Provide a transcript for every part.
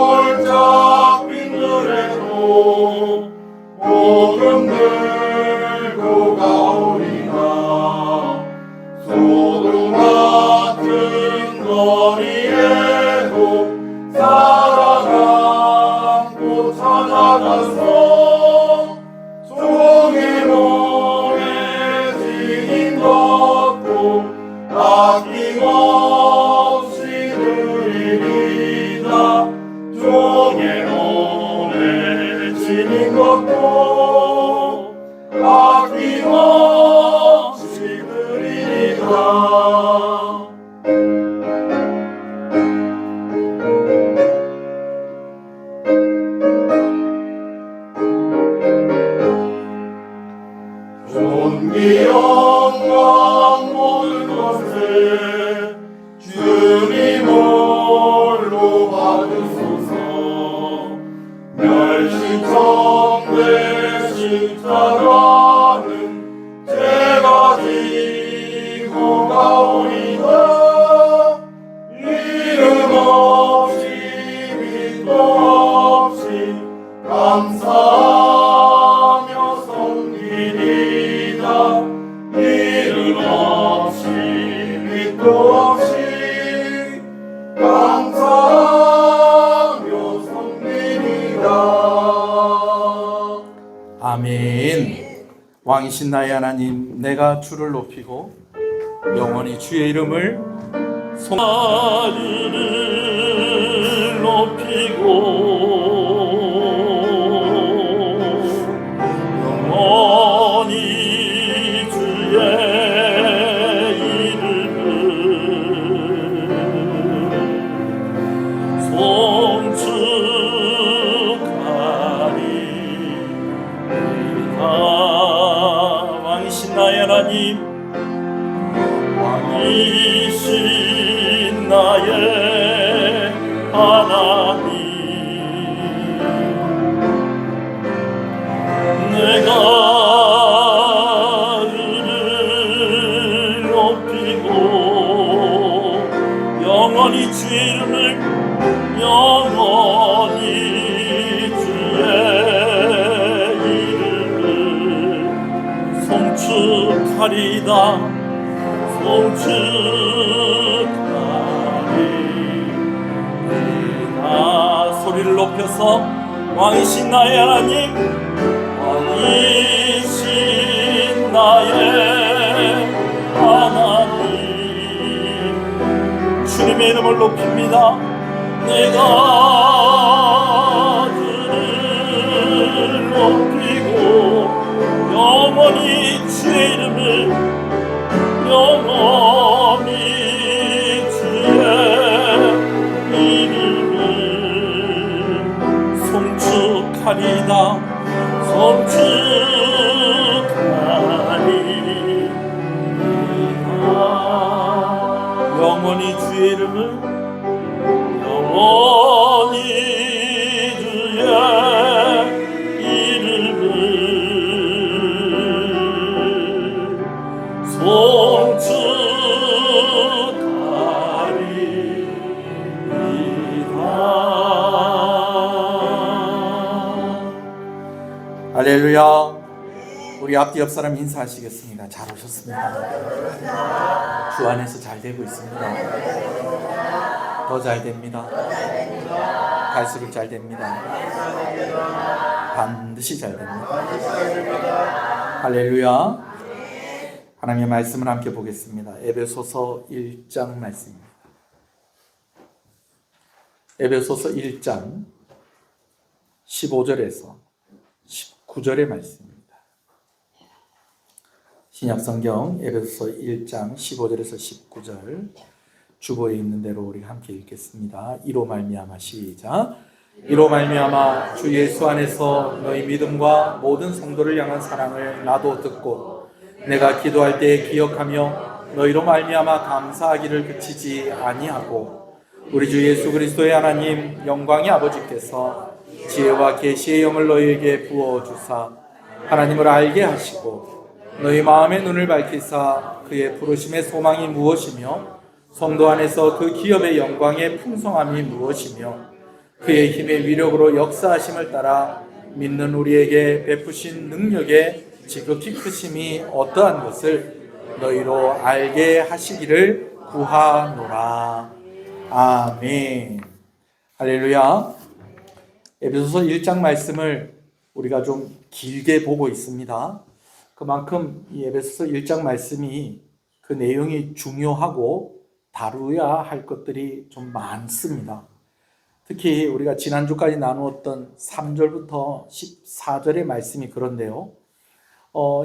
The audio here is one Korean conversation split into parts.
아골골짝 빈들에도 복음 들고 가오리나 소돔 같은 거리에도 사랑 안고 찾아가서 종의 몸에 지닌 것도 아낌없이 드리리다 종의 몸에 지닌 것도 아낌없이 드리리다. 존귀 영광 모든 것을 주님 홀로 받으소서. 멸시청대 십자가는 제가 지고 가오리다. 이름 없이 빛도 없이 감사하며 섬기리다. 이름 없이 빛도 없이 감사하며 섬기리다. 아멘. 왕이신 나의 하나님, 내가 주를 높이고 영원히 주의 이름을 하늘을 높이고 영원히 주의 이름을 송축하리이다. 왕이신 나의 하나님, 왕이신 나의 하나님, 내가 은을 높이고 영원히 주의 이름을 영원히 주의 이름을 송축하리이다. 송축하리이다. 소리를 높여서 왕이신 나의 하나님, 왕이신 나의 하나님, 주님의 이름을 높입니다. 내가 주를 높이고 영원히 주의 이름을 영원히 주의 이름을 송축하리이다. 송축하리이다. 영원히 주의 이름을 영원히 주의 이름을 송축하리이다. 할렐루야. 우리 앞뒤 옆 사람 인사하시겠습니다. 잘 오셨습니다. 주 안에서 잘 되고 있습니다. 더 잘 됩니다. 갈수록 잘 됩니다. 반드시 잘 됩니다. 할렐루야. 하나님의 말씀을 함께 보겠습니다. 에베소서 1장 말씀입니다. 에베소서 1장 15절에서 19절의 말씀입니다. 신약성경 에베소서 1장 15절에서 19절 주보에 있는 대로 우리 함께 읽겠습니다. 이로 말미암아 시작. 이로 말미암아 주 예수 안에서 너희 믿음과 모든 성도를 향한 사랑을 나도 듣고 내가 기도할 때 기억하며 너희로 말미암아 감사하기를 그치지 아니하고 우리 주 예수 그리스도의 하나님 영광의 아버지께서 지혜와 계시의 영을 너희에게 부어주사 하나님을 알게 하시고 너희 마음의 눈을 밝히사 그의 부르심의 소망이 무엇이며 성도 안에서 그 기업의 영광의 풍성함이 무엇이며 그의 힘의 위력으로 역사하심을 따라 믿는 우리에게 베푸신 능력의 지극히 크심이 어떠한 것을 너희로 알게 하시기를 구하노라. 아멘. 할렐루야. 에베소서 1장 말씀을 우리가 좀 길게 보고 있습니다. 그만큼 이 에베소서 1장 말씀이 그 내용이 중요하고 다루어야 할 것들이 좀 많습니다. 특히 우리가 지난주까지 나누었던 3절부터 14절의 말씀이 그런데요.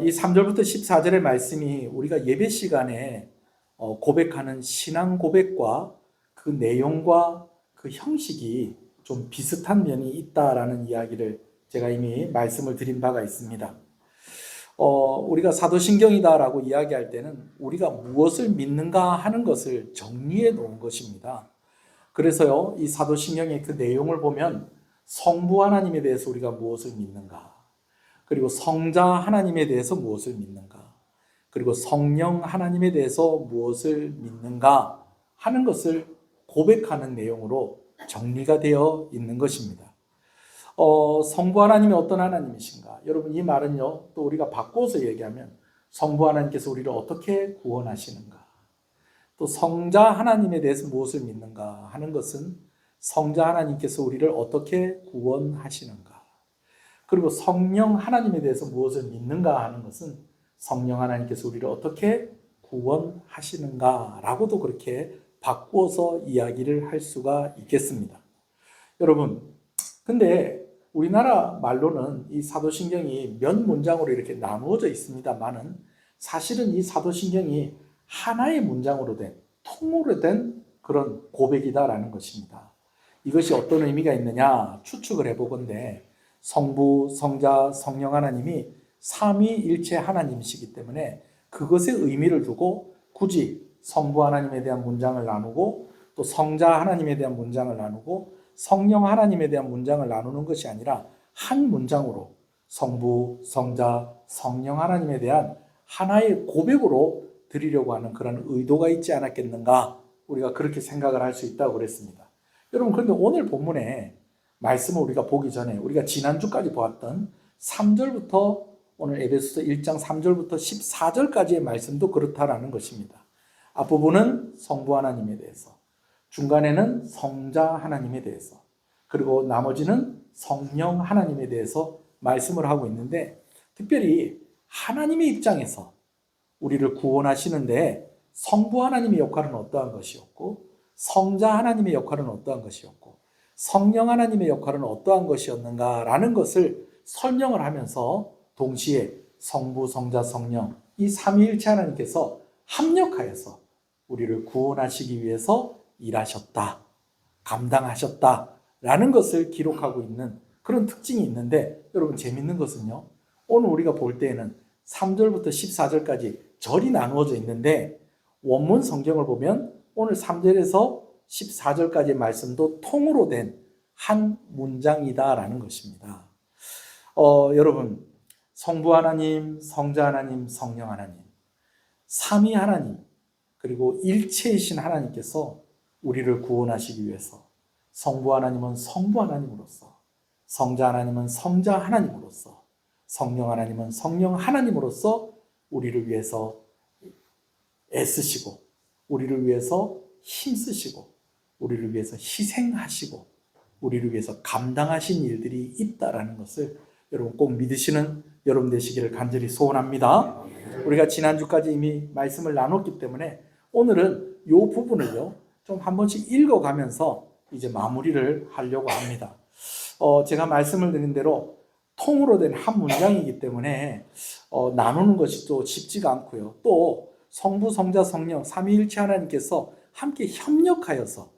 이 3절부터 14절의 말씀이 우리가 예배 시간에 고백하는 신앙 고백과 그 내용과 그 형식이 좀 비슷한 면이 있다라는 이야기를 제가 이미 말씀을 드린 바가 있습니다. 우리가 사도신경이다라고 이야기할 때는 우리가 무엇을 믿는가 하는 것을 정리해 놓은 것입니다. 그래서요, 이 사도신경의 그 내용을 보면 성부 하나님에 대해서 우리가 무엇을 믿는가, 그리고 성자 하나님에 대해서 무엇을 믿는가, 그리고 성령 하나님에 대해서 무엇을 믿는가 하는 것을 고백하는 내용으로 정리가 되어 있는 것입니다. 성부 하나님이 어떤 하나님이신가? 여러분, 이 말은요, 또 우리가 바꿔서 얘기하면 성부 하나님께서 우리를 어떻게 구원하시는가? 또 성자 하나님에 대해서 무엇을 믿는가 하는 것은 성자 하나님께서 우리를 어떻게 구원하시는가? 그리고 성령 하나님에 대해서 무엇을 믿는가 하는 것은 성령 하나님께서 우리를 어떻게 구원하시는가? 라고도 그렇게 바꾸어서 이야기를 할 수가 있겠습니다. 여러분, 근데 우리나라 말로는 이 사도신경이 몇 문장으로 이렇게 나누어져 있습니다만은 사실은 이 사도신경이 하나의 문장으로 된, 통으로 된 그런 고백이다라는 것입니다. 이것이 어떤 의미가 있느냐 추측을 해보건대 성부, 성자, 성령 하나님이 삼위일체 하나님이시기 때문에 그것의 의미를 두고 굳이 성부 하나님에 대한 문장을 나누고 또 성자 하나님에 대한 문장을 나누고 성령 하나님에 대한 문장을 나누는 것이 아니라 한 문장으로 성부, 성자, 성령 하나님에 대한 하나의 고백으로 드리려고 하는 그런 의도가 있지 않았겠는가, 우리가 그렇게 생각을 할 수 있다고 그랬습니다. 여러분, 그런데 오늘 본문에 말씀을 우리가 보기 전에 우리가 지난주까지 보았던 3절부터 오늘 에베소서 1장 3절부터 14절까지의 말씀도 그렇다라는 것입니다. 앞부분은 성부 하나님에 대해서, 중간에는 성자 하나님에 대해서, 그리고 나머지는 성령 하나님에 대해서 말씀을 하고 있는데, 특별히 하나님의 입장에서 우리를 구원하시는데 성부 하나님의 역할은 어떠한 것이었고, 성자 하나님의 역할은 어떠한 것이었고, 성령 하나님의 역할은 어떠한 것이었는가라는 것을 설명을 하면서 동시에 성부, 성자, 성령 이 삼위일체 하나님께서 합력하여서 우리를 구원하시기 위해서 일하셨다, 감당하셨다라는 것을 기록하고 있는 그런 특징이 있는데, 여러분 재밌는 것은요, 오늘 우리가 볼 때에는 3절부터 14절까지 절이 나누어져 있는데 원문 성경을 보면 오늘 3절에서 14절까지의 말씀도 통으로 된 한 문장이다라는 것입니다. 여러분, 성부 하나님, 성자 하나님, 성령 하나님, 삼위 하나님, 그리고 일체이신 하나님께서 우리를 구원하시기 위해서 성부 하나님은 성부 하나님으로서, 성자 하나님은 성자 하나님으로서, 성령 하나님은 성령 하나님으로서 우리를 위해서 애쓰시고, 우리를 위해서 힘쓰시고, 우리를 위해서 희생하시고, 우리를 위해서 감당하신 일들이 있다라는 것을 여러분 꼭 믿으시는 여러분 되시기를 간절히 소원합니다. 우리가 지난주까지 이미 말씀을 나눴기 때문에 오늘은 이 부분을요 좀 한 번씩 읽어가면서 이제 마무리를 하려고 합니다. 제가 말씀을 드린 대로 통으로 된 한 문장이기 때문에 나누는 것이 또 쉽지가 않고요. 또 성부, 성자, 성령 삼위일체 하나님께서 함께 협력하여서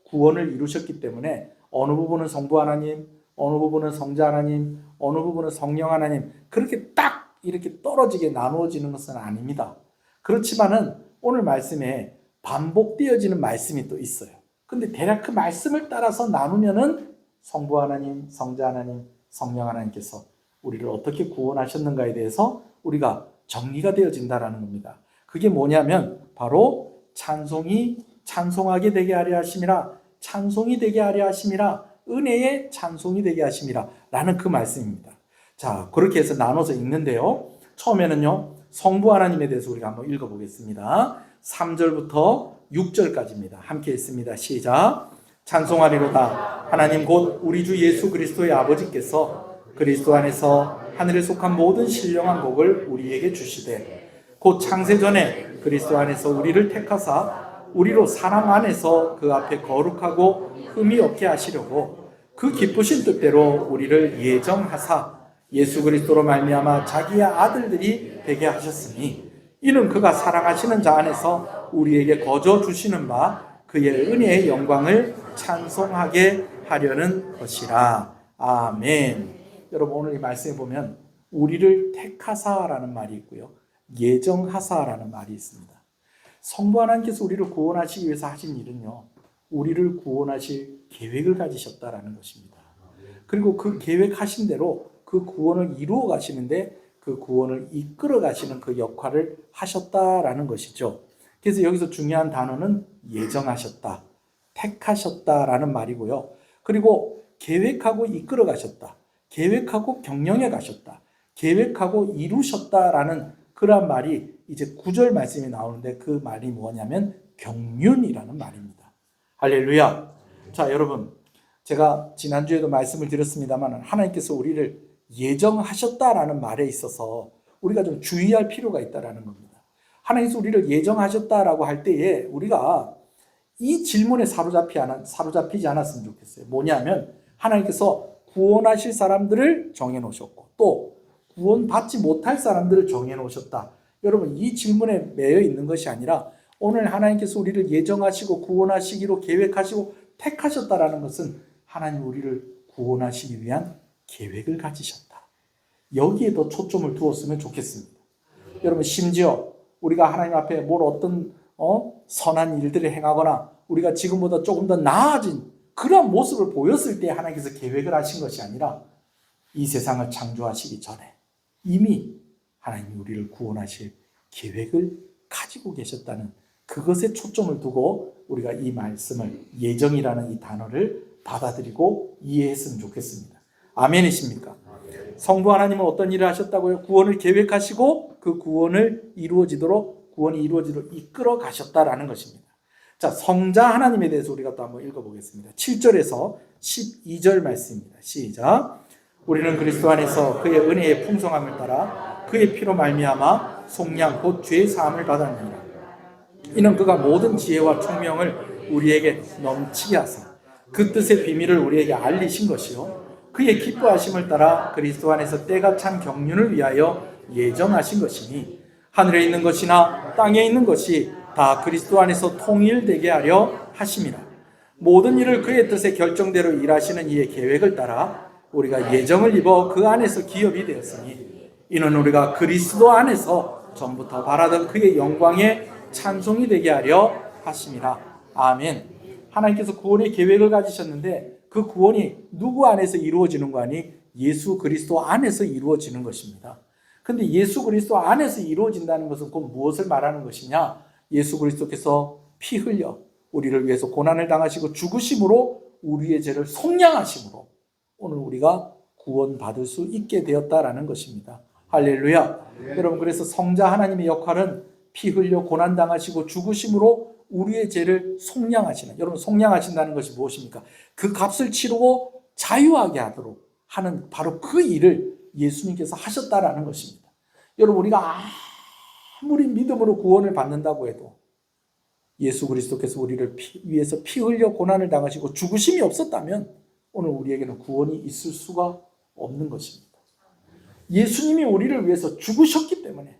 구원을 이루셨기 때문에 어느 부분은 성부 하나님, 어느 부분은 성자 하나님, 어느 부분은 성령 하나님, 그렇게 딱 이렇게 떨어지게 나누어지는 것은 아닙니다. 그렇지만은 오늘 말씀에 반복되어지는 말씀이 또 있어요. 근데 대략 그 말씀을 따라서 나누면은 성부 하나님, 성자 하나님, 성령 하나님께서 우리를 어떻게 구원하셨는가에 대해서 우리가 정리가 되어진다라는 겁니다. 그게 뭐냐면 바로 찬송하게 되게 하려 하심이라. 찬송이 되게 하려 하심이라. 은혜의 찬송이 되게 하심이라 라는 그 말씀입니다. 자, 그렇게 해서 나눠서 읽는데요, 처음에는요 성부 하나님에 대해서 우리가 한번 읽어보겠습니다. 3절부터 6절까지입니다. 함께 읽습니다. 시작. 찬송하리로다. 하나님 곧 우리 주 예수 그리스도의 아버지께서 그리스도 안에서 하늘에 속한 모든 신령한 복을 우리에게 주시되 곧 창세전에 그리스도 안에서 우리를 택하사 우리로 사랑 안에서 그 앞에 거룩하고 흠이 없게 하시려고 그 기쁘신 뜻대로 우리를 예정하사 예수 그리스도로 말미암아 자기의 아들들이 되게 하셨으니 이는 그가 사랑하시는 자 안에서 우리에게 거저 주시는 바 그의 은혜의 영광을 찬송하게 하려는 것이라. 아멘. 여러분, 오늘 이 말씀에 보면 우리를 택하사라는 말이 있고요, 예정하사라는 말이 있습니다. 성부 하나님께서 우리를 구원하시기 위해서 하신 일은요, 우리를 구원하실 계획을 가지셨다라는 것입니다. 그리고 그 계획하신 대로 그 구원을 이루어 가시는데 그 구원을 이끌어 가시는 그 역할을 하셨다라는 것이죠. 그래서 여기서 중요한 단어는 예정하셨다, 택하셨다라는 말이고요. 그리고 계획하고 이끌어 가셨다, 계획하고 경영해 가셨다, 계획하고 이루셨다라는 그런 말이 이제 9절 말씀이 나오는데 그 말이 뭐냐면 경륜이라는 말입니다. 할렐루야. 자, 여러분, 제가 지난주에도 말씀을 드렸습니다만 하나님께서 우리를 예정하셨다라는 말에 있어서 우리가 좀 주의할 필요가 있다라는 겁니다. 하나님께서 우리를 예정하셨다라고 할 때에 우리가 이 질문에 사로잡히지 않았으면 좋겠어요. 뭐냐면 하나님께서 구원하실 사람들을 정해놓으셨고 또 구원받지 못할 사람들을 정해놓으셨다. 여러분, 이 질문에 매여 있는 것이 아니라 오늘 하나님께서 우리를 예정하시고 구원하시기로 계획하시고 택하셨다라는 것은 하나님 우리를 구원하시기 위한 계획을 가지셨다. 여기에 더 초점을 두었으면 좋겠습니다. 여러분, 심지어 우리가 하나님 앞에 어떤 선한 일들을 행하거나 우리가 지금보다 조금 더 나아진 그런 모습을 보였을 때 하나님께서 계획을 하신 것이 아니라 이 세상을 창조하시기 전에 이미 하나님이 우리를 구원하실 계획을 가지고 계셨다는 그것에 초점을 두고 우리가 이 말씀을, 예정이라는 이 단어를 받아들이고 이해했으면 좋겠습니다. 아멘이십니까? 성부 하나님은 어떤 일을 하셨다고요? 구원을 계획하시고 그 구원이 이루어지도록 이끌어 가셨다라는 것입니다. 자, 성자 하나님에 대해서 우리가 또 한번 읽어보겠습니다. 7절에서 12절 말씀입니다. 시작. 우리는 그리스도 안에서 그의 은혜의 풍성함을 따라 그의 피로 말미암아 속량 곧 죄의 사함을 받았느니라. 이는 그가 모든 지혜와 총명을 우리에게 넘치게 하사 그 뜻의 비밀을 우리에게 알리신 것이요 그의 기뻐하심을 따라 그리스도 안에서 때가 찬 경륜을 위하여 예정하신 것이니 하늘에 있는 것이나 땅에 있는 것이 다 그리스도 안에서 통일되게 하려 하심이라. 모든 일을 그의 뜻의 결정대로 일하시는 이의 계획을 따라 우리가 예정을 입어 그 안에서 기업이 되었으니 이는 우리가 그리스도 안에서 전부터 바라던 그의 영광의 찬송이 되게 하려 하심이라. 아멘. 하나님께서 구원의 계획을 가지셨는데 그 구원이 누구 안에서 이루어지는 거 아니? 예수 그리스도 안에서 이루어지는 것입니다. 근데 예수 그리스도 안에서 이루어진다는 것은 곧 무엇을 말하는 것이냐? 예수 그리스도께서 피 흘려 우리를 위해서 고난을 당하시고 죽으심으로 우리의 죄를 속량하심으로 오늘 우리가 구원받을 수 있게 되었다라는 것입니다. 할렐루야. 네. 여러분, 그래서 성자 하나님의 역할은 피 흘려 고난 당하시고 죽으심으로 우리의 죄를 속량하시는, 여러분, 속량하신다는 것이 무엇입니까? 그 값을 치르고 자유하게 하도록 하는 바로 그 일을 예수님께서 하셨다라는 것입니다. 여러분, 우리가 아무리 믿음으로 구원을 받는다고 해도 예수 그리스도께서 우리를 위해서 피 흘려 고난을 당하시고 죽으심이 없었다면 오늘 우리에게는 구원이 있을 수가 없는 것입니다. 예수님이 우리를 위해서 죽으셨기 때문에,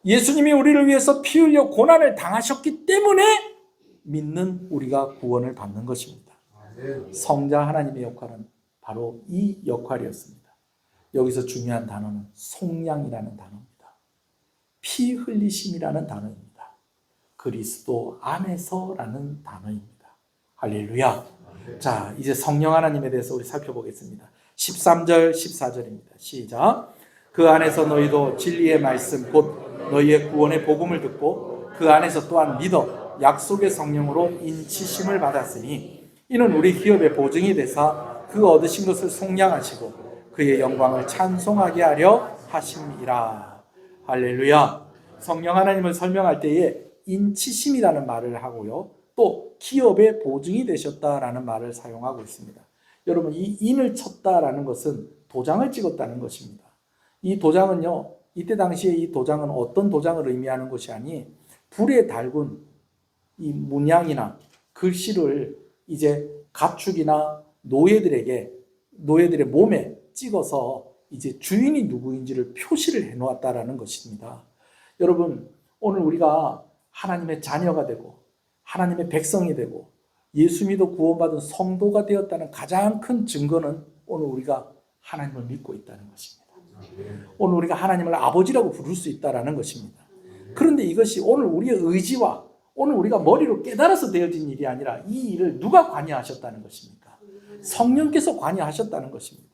예수님이 우리를 위해서 피 흘려 고난을 당하셨기 때문에 믿는 우리가 구원을 받는 것입니다. 성자 하나님의 역할은 바로 이 역할이었습니다. 여기서 중요한 단어는 속량이라는 단어입니다. 피 흘리심이라는 단어입니다. 그리스도 안에서라는 단어입니다. 할렐루야. 자, 이제 성령 하나님에 대해서 우리 살펴보겠습니다. 13절, 14절입니다. 시작. 그 안에서 너희도 진리의 말씀 곧 너희의 구원의 복음을 듣고 그 안에서 또한 믿어 약속의 성령으로 인치심을 받았으니 이는 우리 기업의 보증이 되사 그 얻으신 것을 속량하시고 그의 영광을 찬송하게 하려 하심이라. 할렐루야. 성령 하나님을 설명할 때에 인치심이라는 말을 하고요, 또 기업의 보증이 되셨다라는 말을 사용하고 있습니다. 여러분, 이 인을 쳤다라는 것은 도장을 찍었다는 것입니다. 이 도장은요, 이때 당시에 이 도장은 어떤 도장을 의미하는 것이 아니 불에 달군 이 문양이나 글씨를 이제 가축이나 노예들의 몸에 찍어서 이제 주인이 누구인지를 표시를 해 놓았다라는 것입니다. 여러분, 오늘 우리가 하나님의 자녀가 되고 하나님의 백성이 되고 예수 믿어 구원받은 성도가 되었다는 가장 큰 증거는 오늘 우리가 하나님을 믿고 있다는 것입니다. 오늘 우리가 하나님을 아버지라고 부를 수 있다는 것입니다. 그런데 이것이 오늘 우리의 의지와 오늘 우리가 머리로 깨달아서 되어진 일이 아니라 이 일을 누가 관여하셨다는 것입니까? 성령께서 관여하셨다는 것입니다.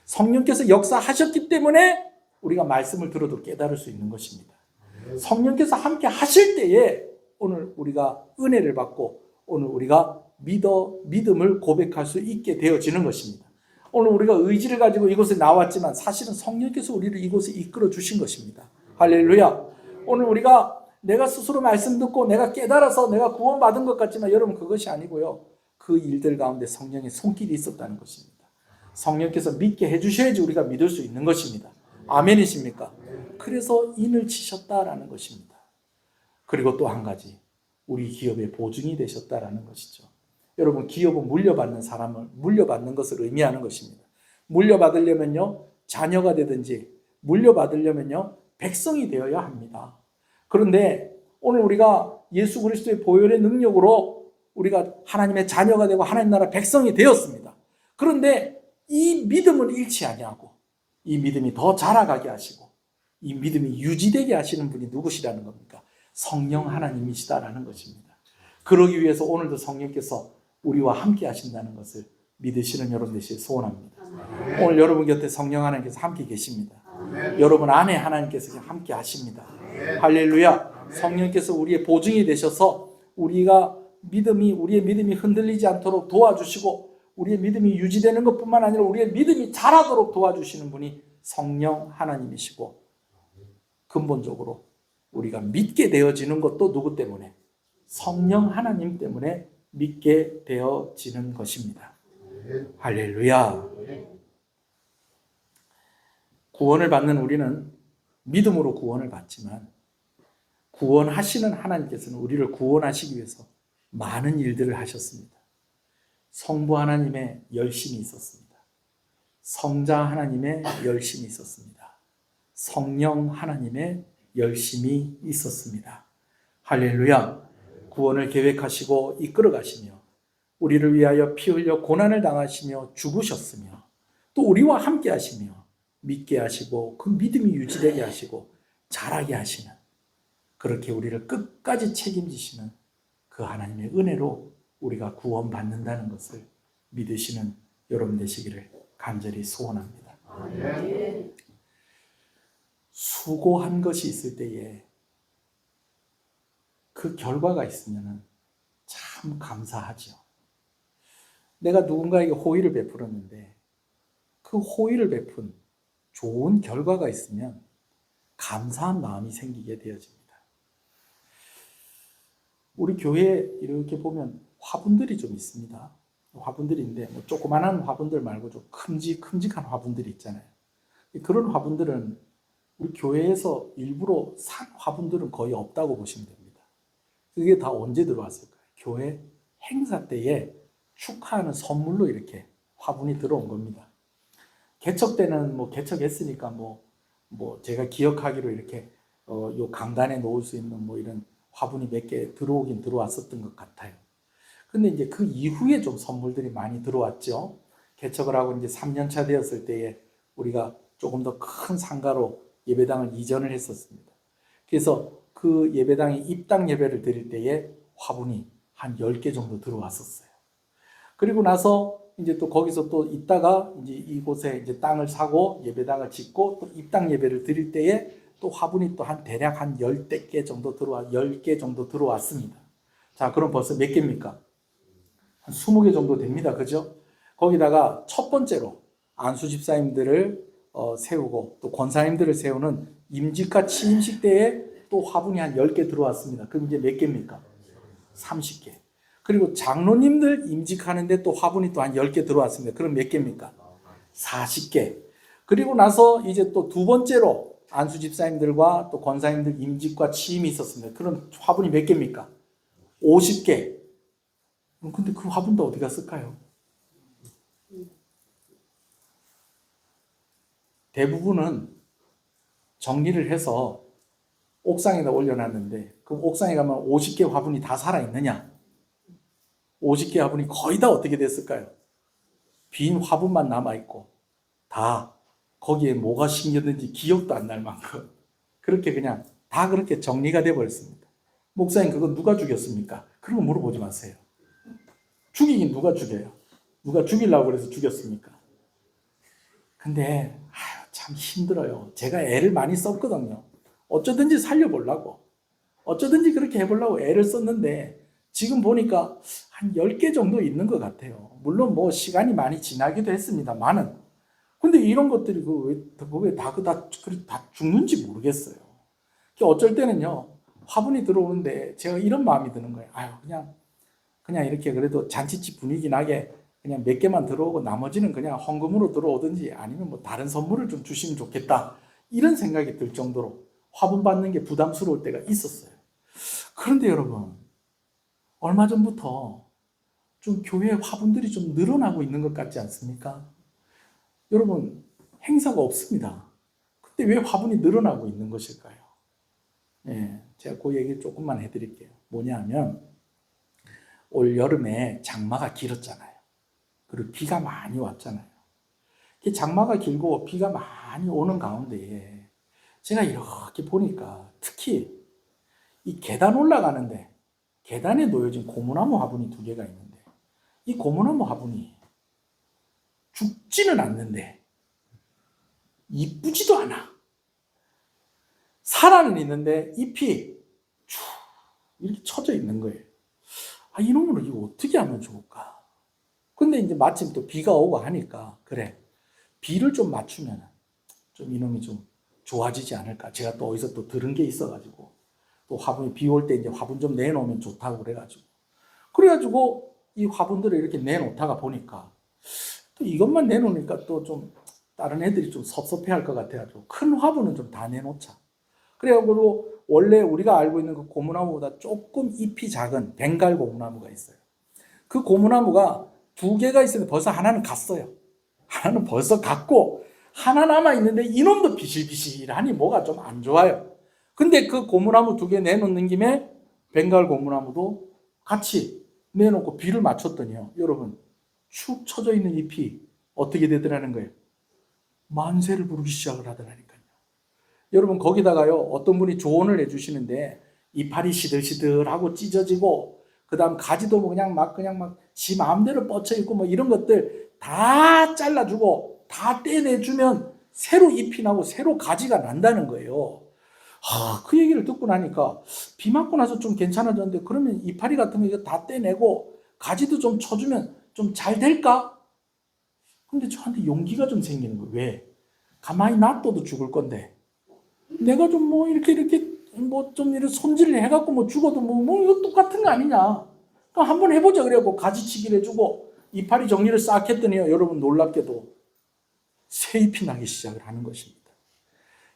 성령께서 역사하셨기 때문에 우리가 말씀을 들어도 깨달을 수 있는 것입니다. 성령께서 함께 하실 때에 오늘 우리가 은혜를 받고 오늘 우리가 믿음을 고백할 수 있게 되어지는 것입니다. 오늘 우리가 의지를 가지고 이곳에 나왔지만 사실은 성령께서 우리를 이곳에 이끌어 주신 것입니다. 할렐루야. 오늘 우리가 내가 스스로 말씀 듣고 내가 깨달아서 내가 구원받은 것 같지만 여러분, 그것이 아니고요, 그 일들 가운데 성령의 손길이 있었다는 것입니다. 성령께서 믿게 해주셔야지 우리가 믿을 수 있는 것입니다. 아멘이십니까? 그래서 인을 치셨다라는 것입니다. 그리고 또 한 가지, 우리 기업의 보증이 되셨다라는 것이죠. 여러분, 기업은 물려받는 것을 의미하는 것입니다. 물려받으려면요, 자녀가 되든지 물려받으려면요, 백성이 되어야 합니다. 그런데 오늘 우리가 예수 그리스도의 보혈의 능력으로 우리가 하나님의 자녀가 되고 하나님 나라 백성이 되었습니다. 그런데 이 믿음을 잃지 아니하고 이 믿음이 더 자라가게 하시고 이 믿음이 유지되게 하시는 분이 누구시라는 겁니까? 성령 하나님이시다라는 것입니다. 그러기 위해서 오늘도 성령께서 우리와 함께 하신다는 것을 믿으시는 여러분 되시길 소원합니다. 오늘 여러분 곁에 성령 하나님께서 함께 계십니다. 여러분 안에 하나님께서 함께 하십니다. 할렐루야. 성령께서 우리의 보증이 되셔서 우리의 믿음이 흔들리지 않도록 도와주시고 우리의 믿음이 유지되는 것뿐만 아니라 우리의 믿음이 자라도록 도와주시는 분이 성령 하나님이시고, 근본적으로 우리가 믿게 되어지는 것도 누구 때문에? 성령 하나님 때문에 믿게 되어지는 것입니다. 할렐루야. 구원을 받는 우리는 믿음으로 구원을 받지만 구원하시는 하나님께서는 우리를 구원하시기 위해서 많은 일들을 하셨습니다. 성부 하나님의 열심이 있었습니다. 성자 하나님의 열심이 있었습니다. 성령 하나님의 열심이 있었습니다. 할렐루야. 구원을 계획하시고 이끌어 가시며 우리를 위하여 피 흘려 고난을 당하시며 죽으셨으며 또 우리와 함께 하시며 믿게 하시고 그 믿음이 유지되게 하시고 자라게 하시는, 그렇게 우리를 끝까지 책임지시는 그 하나님의 은혜로 우리가 구원받는다는 것을 믿으시는 여러분 되시기를 간절히 소원합니다. 수고한 것이 있을 때에 그 결과가 있으면 참 감사하죠. 내가 누군가에게 호의를 베풀었는데 그 호의를 베푼 좋은 결과가 있으면 감사한 마음이 생기게 되어집니다. 우리 교회에 이렇게 보면 화분들이 좀 있습니다. 화분들인데 뭐 조그만한 화분들 말고 좀 큼직한 화분들이 있잖아요. 그런 화분들은 우리 교회에서 일부러 산 화분들은 거의 없다고 보시면 됩니다. 그게 다 언제 들어왔을까요? 교회 행사 때에 축하하는 선물로 이렇게 화분이 들어온 겁니다. 개척 때는 뭐 개척했으니까 뭐 제가 기억하기로 이렇게 요 강단에 놓을 수 있는 뭐 이런 화분이 몇 개 들어오긴 들어왔었던 것 같아요. 근데 이제 그 이후에 좀 선물들이 많이 들어왔죠. 개척을 하고 이제 3년차 되었을 때에 우리가 조금 더 큰 상가로 예배당을 이전을 했었습니다. 그래서 그 예배당에 입당 예배를 드릴 때에 화분이 한 10개 정도 들어왔었어요. 그리고 나서 이제 또 거기서 또 있다가 이제 이곳에 이제 땅을 사고 예배당을 짓고 또 입당 예배를 드릴 때에 또 화분이 또 대략 한 10개 정도 들어왔습니다. 자, 그럼 벌써 몇 개입니까? 한 20개 정도 됩니다. 그죠? 거기다가 첫 번째로 안수 집사님들을 세우고 또 권사님들을 세우는 임직과 취임식 때에 또 화분이 한 10개 들어왔습니다. 그럼 이제 몇 개입니까? 30개. 그리고 장로님들 임직하는데 또 화분이 또 한 10개 들어왔습니다. 그럼 몇 개입니까? 40개. 그리고 나서 이제 또 두 번째로 안수 집사님들과 또 권사님들 임직과 취임이 있었습니다. 그럼 화분이 몇 개입니까? 50개. 근데 그 화분도 어디 갔을까요? 대부분은 정리를 해서 옥상에다 올려놨는데 그럼 옥상에 가면 50개 화분이 다 살아있느냐? 50개 화분이 거의 다 어떻게 됐을까요? 빈 화분만 남아있고 다 거기에 뭐가 심겼는지 기억도 안 날 만큼 그렇게 그냥 다 그렇게 정리가 돼버렸습니다. 목사님 그거 누가 죽였습니까? 그런 거 물어보지 마세요. 죽이긴 누가 죽여요? 누가 죽이려고 그래서 죽였습니까? 근데 참 힘들어요. 제가 애를 많이 썼거든요. 어쩌든지 살려보려고 어쩌든지 그렇게 해보려고 애를 썼는데 지금 보니까 한 10개 정도 있는 것 같아요. 물론 뭐 시간이 많이 지나기도 했습니다만은 근데 이런 것들이 왜 다 죽는지 모르겠어요. 어쩔 때는요 화분이 들어오는데 제가 이런 마음이 드는 거예요. 그냥 이렇게 그래도 잔치집 분위기 나게 그냥 몇 개만 들어오고 나머지는 그냥 헌금으로 들어오든지 아니면 뭐 다른 선물을 좀 주시면 좋겠다 이런 생각이 들 정도로 화분 받는 게 부담스러울 때가 있었어요. 그런데 여러분 얼마 전부터 좀 교회 화분들이 좀 늘어나고 있는 것 같지 않습니까? 여러분 행사가 없습니다. 근데 왜 화분이 늘어나고 있는 것일까요? 제가 그 얘기를 조금만 해드릴게요. 뭐냐면 올 여름에 장마가 길었잖아요. 그리고 비가 많이 왔잖아요. 장마가 길고 비가 많이 오는 가운데 제가 이렇게 보니까 특히 이 계단 올라가는데 계단에 놓여진 고무나무 화분이 2개가 있는데 이 고무나무 화분이 죽지는 않는데 이쁘지도 않아. 살아는 있는데 잎이 쭉 이렇게 쳐져 있는 거예요. 이놈을 이거 어떻게 하면 좋을까? 근데 이제 마침 또 비가 오고 하니까 그래 비를 좀 맞추면 좀 이놈이 좀 좋아지지 않을까? 제가 또 어디서 또 들은 게 있어가지고 또 화분이 비 올 때 이제 화분 좀 내놓으면 좋다고 그래가지고 이 화분들을 이렇게 내놓다가 보니까 또 이것만 내놓으니까 또 좀 다른 애들이 좀 섭섭해할 것 같아가지고 큰 화분은 좀 다 내놓자. 그래가지고 원래 우리가 알고 있는 그 고무나무보다 조금 잎이 작은 벵갈 고무나무가 있어요. 그 고무나무가 2개가 있었는데 벌써 하나는 갔어요. 하나는 벌써 갔고 하나 남아있는데 이놈도 비실비실하니 뭐가 좀 안 좋아요. 근데 그 고무나무 2개 내놓는 김에 벵갈 고무나무도 같이 내놓고 비를 맞췄더니요. 여러분 축 처져 있는 잎이 어떻게 되더라는 거예요? 만세를 부르기 시작을 하더라니까요. 여러분 거기다가요 어떤 분이 조언을 해주시는데 이파리 시들시들하고 찢어지고 그 다음 가지도 그냥 막 지 마음대로 뻗쳐 있고 뭐 이런 것들 다 잘라주고 다 떼내주면 새로 잎이 나고 새로 가지가 난다는 거예요. 그 얘기를 듣고 나니까 비 맞고 나서 좀 괜찮아졌는데 그러면 이파리 같은 거 이거 다 떼내고 가지도 좀 쳐주면 좀 잘 될까? 근데 저한테 용기가 좀 생기는 거예요. 왜? 가만히 놔둬도 죽을 건데 내가 좀 뭐 이렇게 뭐 좀 이렇게 손질을 해갖고 뭐 죽어도 뭐 이거 똑같은 거 아니냐? 그럼 한번 해보자 그래갖고 가지치기를 해주고 이파리 정리를 싹 했더니요. 여러분 놀랍게도 새 잎이 나기 시작을 하는 것입니다.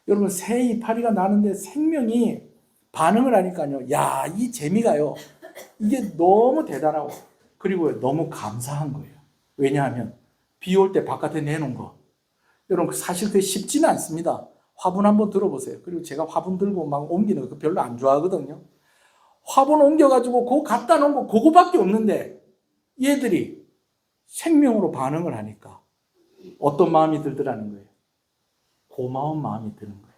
여러분 새 이파리가 나는데 생명이 반응을 하니까요. 야, 이 재미가요. 이게 너무 대단하고 그리고 너무 감사한 거예요. 왜냐하면 비 올 때 바깥에 내놓은 거 여러분 사실 그게 쉽지는 않습니다. 화분 한번 들어보세요. 그리고 제가 화분 들고 막 옮기는 거 별로 안 좋아하거든요. 화분 옮겨가지고 그거 갖다 놓은 거 그거밖에 없는데 얘들이 생명으로 반응을 하니까 어떤 마음이 들더라는 거예요? 고마운 마음이 드는 거예요.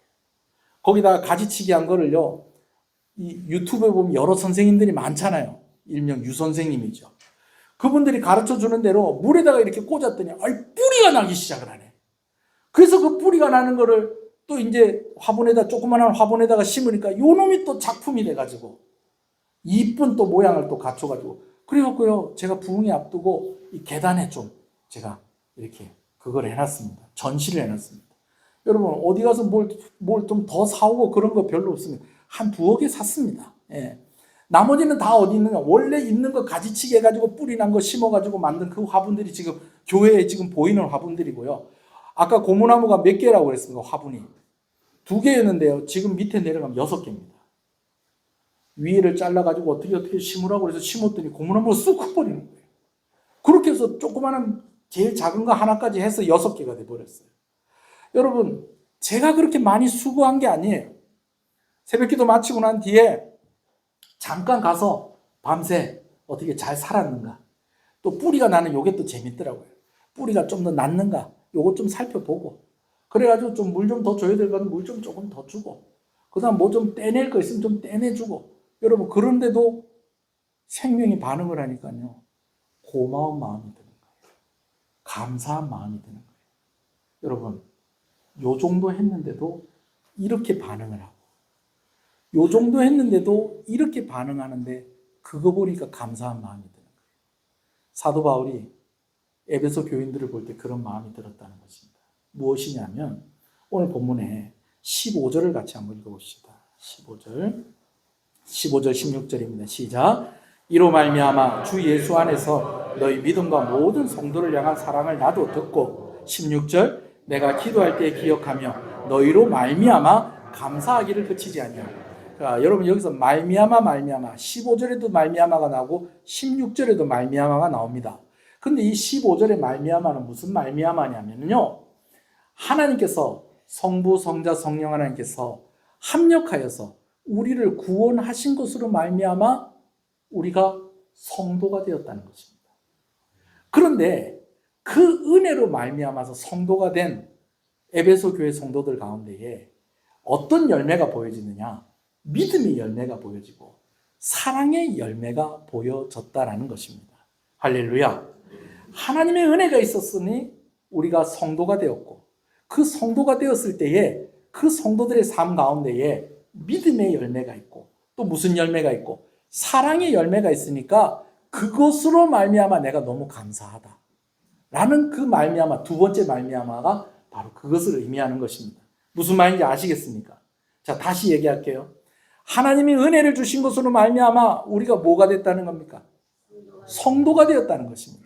거기다가 가지치기 한 거를요. 이 유튜브에 보면 여러 선생님들이 많잖아요. 일명 유 선생님이죠. 그분들이 가르쳐 주는 대로 물에다가 이렇게 꽂았더니 뿌리가 나기 시작을 하네. 그래서 그 뿌리가 나는 거를 또 이제 화분에다 조그만한 화분에다가 심으니까 요 놈이 또 작품이 돼가지고 이쁜 또 모양을 또 갖춰가지고 그래갖고요 제가 부흥회 앞두고 이 계단에 좀 제가 이렇게 그걸 해놨습니다. 전시를 해놨습니다. 여러분 어디 가서 뭘 좀 더 사오고 그런 거 별로 없습니다. 한 2억에 샀습니다. 예. 나머지는 다 어디 있느냐? 원래 있는 거 가지치기 해가지고 뿌리 난 거 심어가지고 만든 그 화분들이 지금 교회에 지금 보이는 화분들이고요. 아까 고무나무가 몇 개라고 그랬습니까? 화분이 2개였는데요. 지금 밑에 내려가면 6개입니다. 위에를 잘라가지고 어떻게 심으라고 그래서 심었더니 고무나무가 쑥 커버리는 거예요. 그렇게 해서 조그마한 제일 작은 거 하나까지 해서 6개가 돼버렸어요. 여러분 제가 그렇게 많이 수고한 게 아니에요. 새벽기도 마치고 난 뒤에 잠깐 가서 밤새 어떻게 잘 살았는가, 또 뿌리가 나는 요게 또 재밌더라고요. 뿌리가 좀 더 낫는가 요거 좀 살펴보고, 그래가지고 좀 물 좀 더 줘야 될 거는 물 좀 조금 더 주고, 그 다음 뭐 좀 떼낼 거 있으면 좀 떼내주고. 여러분 그런데도 생명이 반응을 하니까요 고마운 마음이 드는 거예요. 감사한 마음이 드는 거예요. 여러분 요 정도 했는데도 이렇게 반응을 하고, 요 정도 했는데도 이렇게 반응하는데 그거 보니까 감사한 마음이 드는 거예요. 사도 바울이 에베소 교인들을 볼 때 그런 마음이 들었다는 것입니다. 무엇이냐면 오늘 본문에 15절을 같이 한번 읽어봅시다. 15절 16절입니다. 시작. 이로 말미암아 주 예수 안에서 너희 믿음과 모든 성도를 향한 사랑을 나도 듣고, 16절 내가 기도할 때 기억하며 너희로 말미암아 감사하기를 그치지 아니하고. 여러분 여기서 말미암아 15절에도 말미암아가 나오고 16절에도 말미암아가 나옵니다. 근데 이 15절의 말미암아는 무슨 말미암아냐면요, 하나님께서 성부 성자 성령 하나님께서 합력하여서 우리를 구원하신 것으로 말미암아 우리가 성도가 되었다는 것입니다. 그런데 그 은혜로 말미암아서 성도가 된 에베소 교회 성도들 가운데에 어떤 열매가 보여지느냐? 믿음의 열매가 보여지고 사랑의 열매가 보여졌다라는 것입니다. 할렐루야. 하나님의 은혜가 있었으니 우리가 성도가 되었고, 그 성도가 되었을 때에 그 성도들의 삶 가운데에 믿음의 열매가 있고, 또 무슨 열매가 있고? 사랑의 열매가 있으니까 그것으로 말미암아 내가 너무 감사하다 라는 그 말미암아, 두 번째 말미암아가 바로 그것을 의미하는 것입니다. 무슨 말인지 아시겠습니까? 자, 다시 얘기할게요. 하나님이 은혜를 주신 것으로 말미암아 우리가 뭐가 됐다는 겁니까? 성도가 되었다는 것입니다.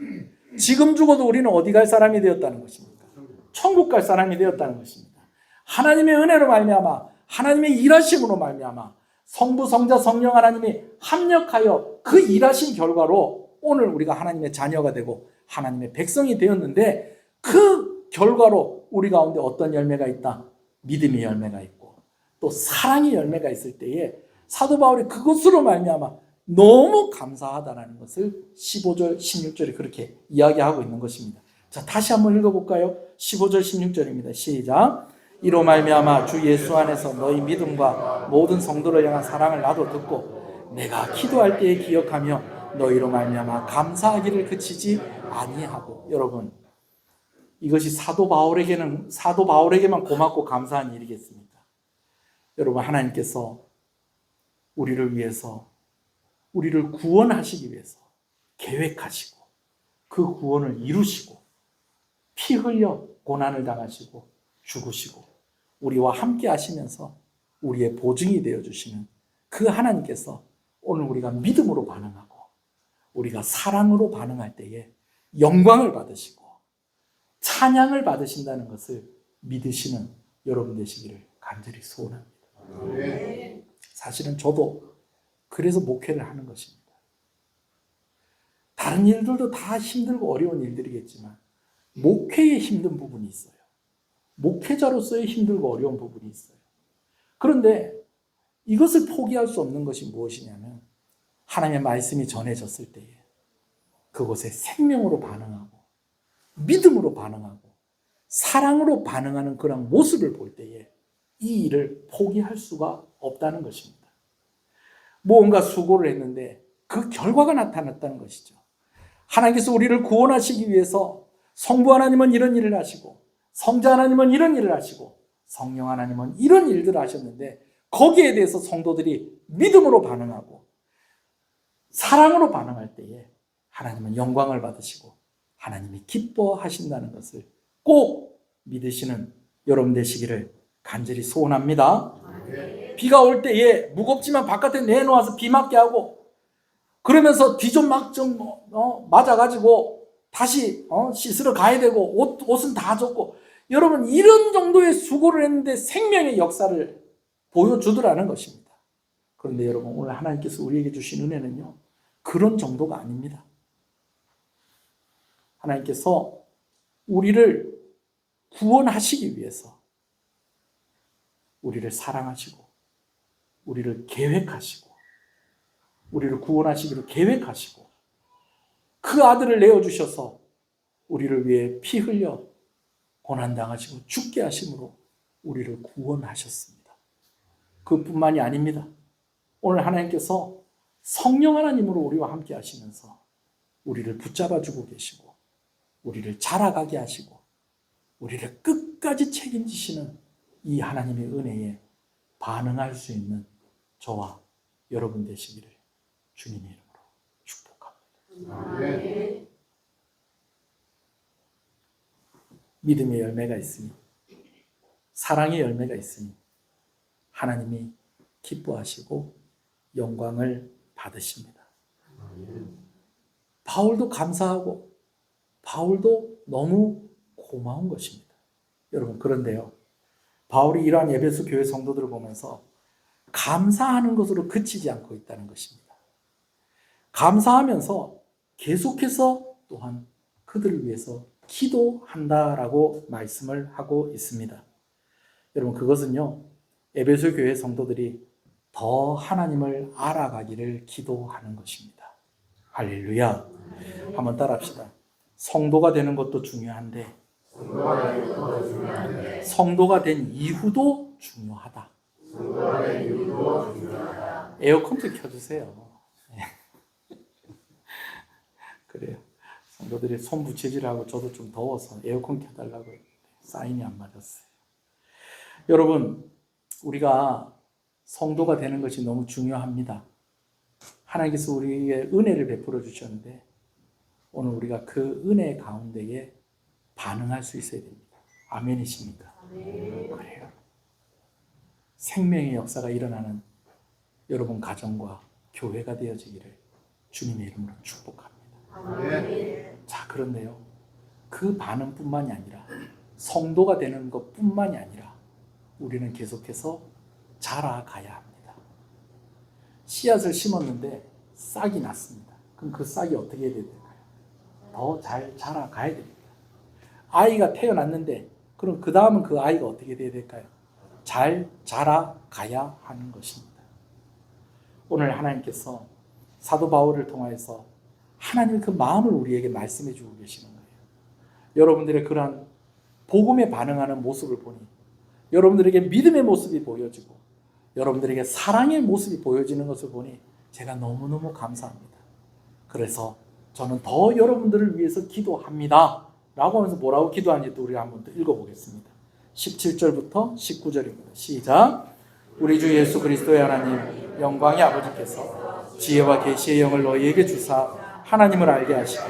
지금 죽어도 우리는 어디 갈 사람이 되었다는 것입니까? 천국 갈 사람이 되었다는 것입니다. 하나님의 은혜로 말미암아, 하나님의 일하심으로 말미암아 성부, 성자, 성령 하나님이 합력하여 그 일하신 결과로 오늘 우리가 하나님의 자녀가 되고 하나님의 백성이 되었는데, 그 결과로 우리 가운데 어떤 열매가 있다? 믿음의 열매가 있고 또 사랑의 열매가 있을 때에 사도 바울이 그것으로 말미암아 너무 감사하다라는 것을 15절, 16절에 그렇게 이야기하고 있는 것입니다. 자, 다시 한번 읽어볼까요? 15절, 16절입니다. 시작. 이로 말미암아 주 예수 안에서 너희 믿음과 모든 성도를 향한 사랑을 나도 듣고 내가 기도할 때에 기억하며 너희로 말미암아 감사하기를 그치지 아니하고. 여러분 이것이 사도 바울에게만 고맙고 감사한 일이겠습니까? 여러분 하나님께서 우리를 위해서, 우리를 구원하시기 위해서 계획하시고 그 구원을 이루시고 피 흘려 고난을 당하시고 죽으시고 우리와 함께 하시면서 우리의 보증이 되어주시는 그 하나님께서 오늘 우리가 믿음으로 반응하고 우리가 사랑으로 반응할 때에 영광을 받으시고 찬양을 받으신다는 것을 믿으시는 여러분 되시기를 간절히 소원합니다. 사실은 저도 그래서 목회를 하는 것입니다. 다른 일들도 다 힘들고 어려운 일들이겠지만 목회에 힘든 부분이 있어요. 목회자로서의 힘들고 어려운 부분이 있어요. 그런데 이것을 포기할 수 없는 것이 무엇이냐면 하나님의 말씀이 전해졌을 때에 그곳에 생명으로 반응하고 믿음으로 반응하고 사랑으로 반응하는 그런 모습을 볼 때에 이 일을 포기할 수가 없다는 것입니다. 무언가 수고를 했는데 그 결과가 나타났다는 것이죠. 하나님께서 우리를 구원하시기 위해서 성부 하나님은 이런 일을 하시고 성자 하나님은 이런 일을 하시고 성령 하나님은 이런 일들을 하셨는데 거기에 대해서 성도들이 믿음으로 반응하고 사랑으로 반응할 때에 하나님은 영광을 받으시고 하나님이 기뻐하신다는 것을 꼭 믿으시는 여러분 되시기를 간절히 소원합니다. 비가 올 때에 무겁지만 바깥에 내놓아서 비 맞게 하고 그러면서 뒤 좀 막 좀 맞아가지고 다시 씻으러 가야 되고 옷은 다 젖고 여러분 이런 정도의 수고를 했는데 생명의 역사를 보여주더라는 것입니다. 그런데 여러분 오늘 하나님께서 우리에게 주신 은혜는요 그런 정도가 아닙니다. 하나님께서 우리를 구원하시기 위해서 우리를 사랑하시고 우리를 계획하시고 우리를 구원하시기로 계획하시고 그 아들을 내어주셔서 우리를 위해 피 흘려 고난당하시고 죽게 하심으로 우리를 구원하셨습니다. 그뿐만이 아닙니다. 오늘 하나님께서 성령 하나님으로 우리와 함께 하시면서 우리를 붙잡아주고 계시고 우리를 자라가게 하시고 우리를 끝까지 책임지시는 이 하나님의 은혜에 반응할 수 있는 저와 여러분 되시기를 주님의 이름으로 축복합니다. 믿음의 열매가 있으니 사랑의 열매가 있으니 하나님이 기뻐하시고 영광을 받으십니다. 바울도 감사하고 바울도 너무 고마운 것입니다. 여러분 그런데요 바울이 이러한 에베소 교회 성도들을 보면서 감사하는 것으로 그치지 않고 있다는 것입니다. 감사하면서 계속해서 또한 그들을 위해서 기도한다라고 말씀을 하고 있습니다. 여러분 그것은요 에베소 교회 성도들이 더 하나님을 알아가기를 기도하는 것입니다. 할렐루야. 한번 따라합시다. 성도가 되는 것도 중요한데 성도가 된 이후도 중요하다. 에어컨 좀 켜주세요. 그래요. 성도들이 손부채질하고 저도 좀 더워서 에어컨 켜달라고 사인이 안 맞았어요. 여러분 우리가 성도가 되는 것이 너무 중요합니다. 하나님께서 우리에게 은혜를 베풀어 주셨는데 오늘 우리가 그 은혜 가운데에 반응할 수 있어야 됩니다. 아멘이십니까? 그래요. 생명의 역사가 일어나는 여러분 가정과 교회가 되어지기를 주님의 이름으로 축복합니다. 자, 그런데요. 그 반응뿐만이 아니라 성도가 되는 것뿐만이 아니라 우리는 계속해서 자라가야 합니다. 씨앗을 심었는데 싹이 났습니다. 그럼 그 싹이 어떻게 해야 될까요? 더 잘 자라가야 됩니다. 아이가 태어났는데 그럼 그 다음은 그 아이가 어떻게 돼야 될까요? 잘 자라가야 하는 것입니다. 오늘 하나님께서 사도 바울을 통하여서 하나님의 그 마음을 우리에게 말씀해 주고 계시는 거예요. 여러분들의 그러한 복음에 반응하는 모습을 보니 여러분들에게 믿음의 모습이 보여지고 여러분들에게 사랑의 모습이 보여지는 것을 보니 제가 너무너무 감사합니다. 그래서 저는 더 여러분들을 위해서 기도합니다. 라고 하면서 뭐라고 기도하는지도 우리가 한번 더 읽어보겠습니다. 17절부터 19절입니다. 시작. 우리 주 예수 그리스도의 하나님 영광의 아버지께서 지혜와 계시의 영을 너희에게 주사 하나님을 알게 하시고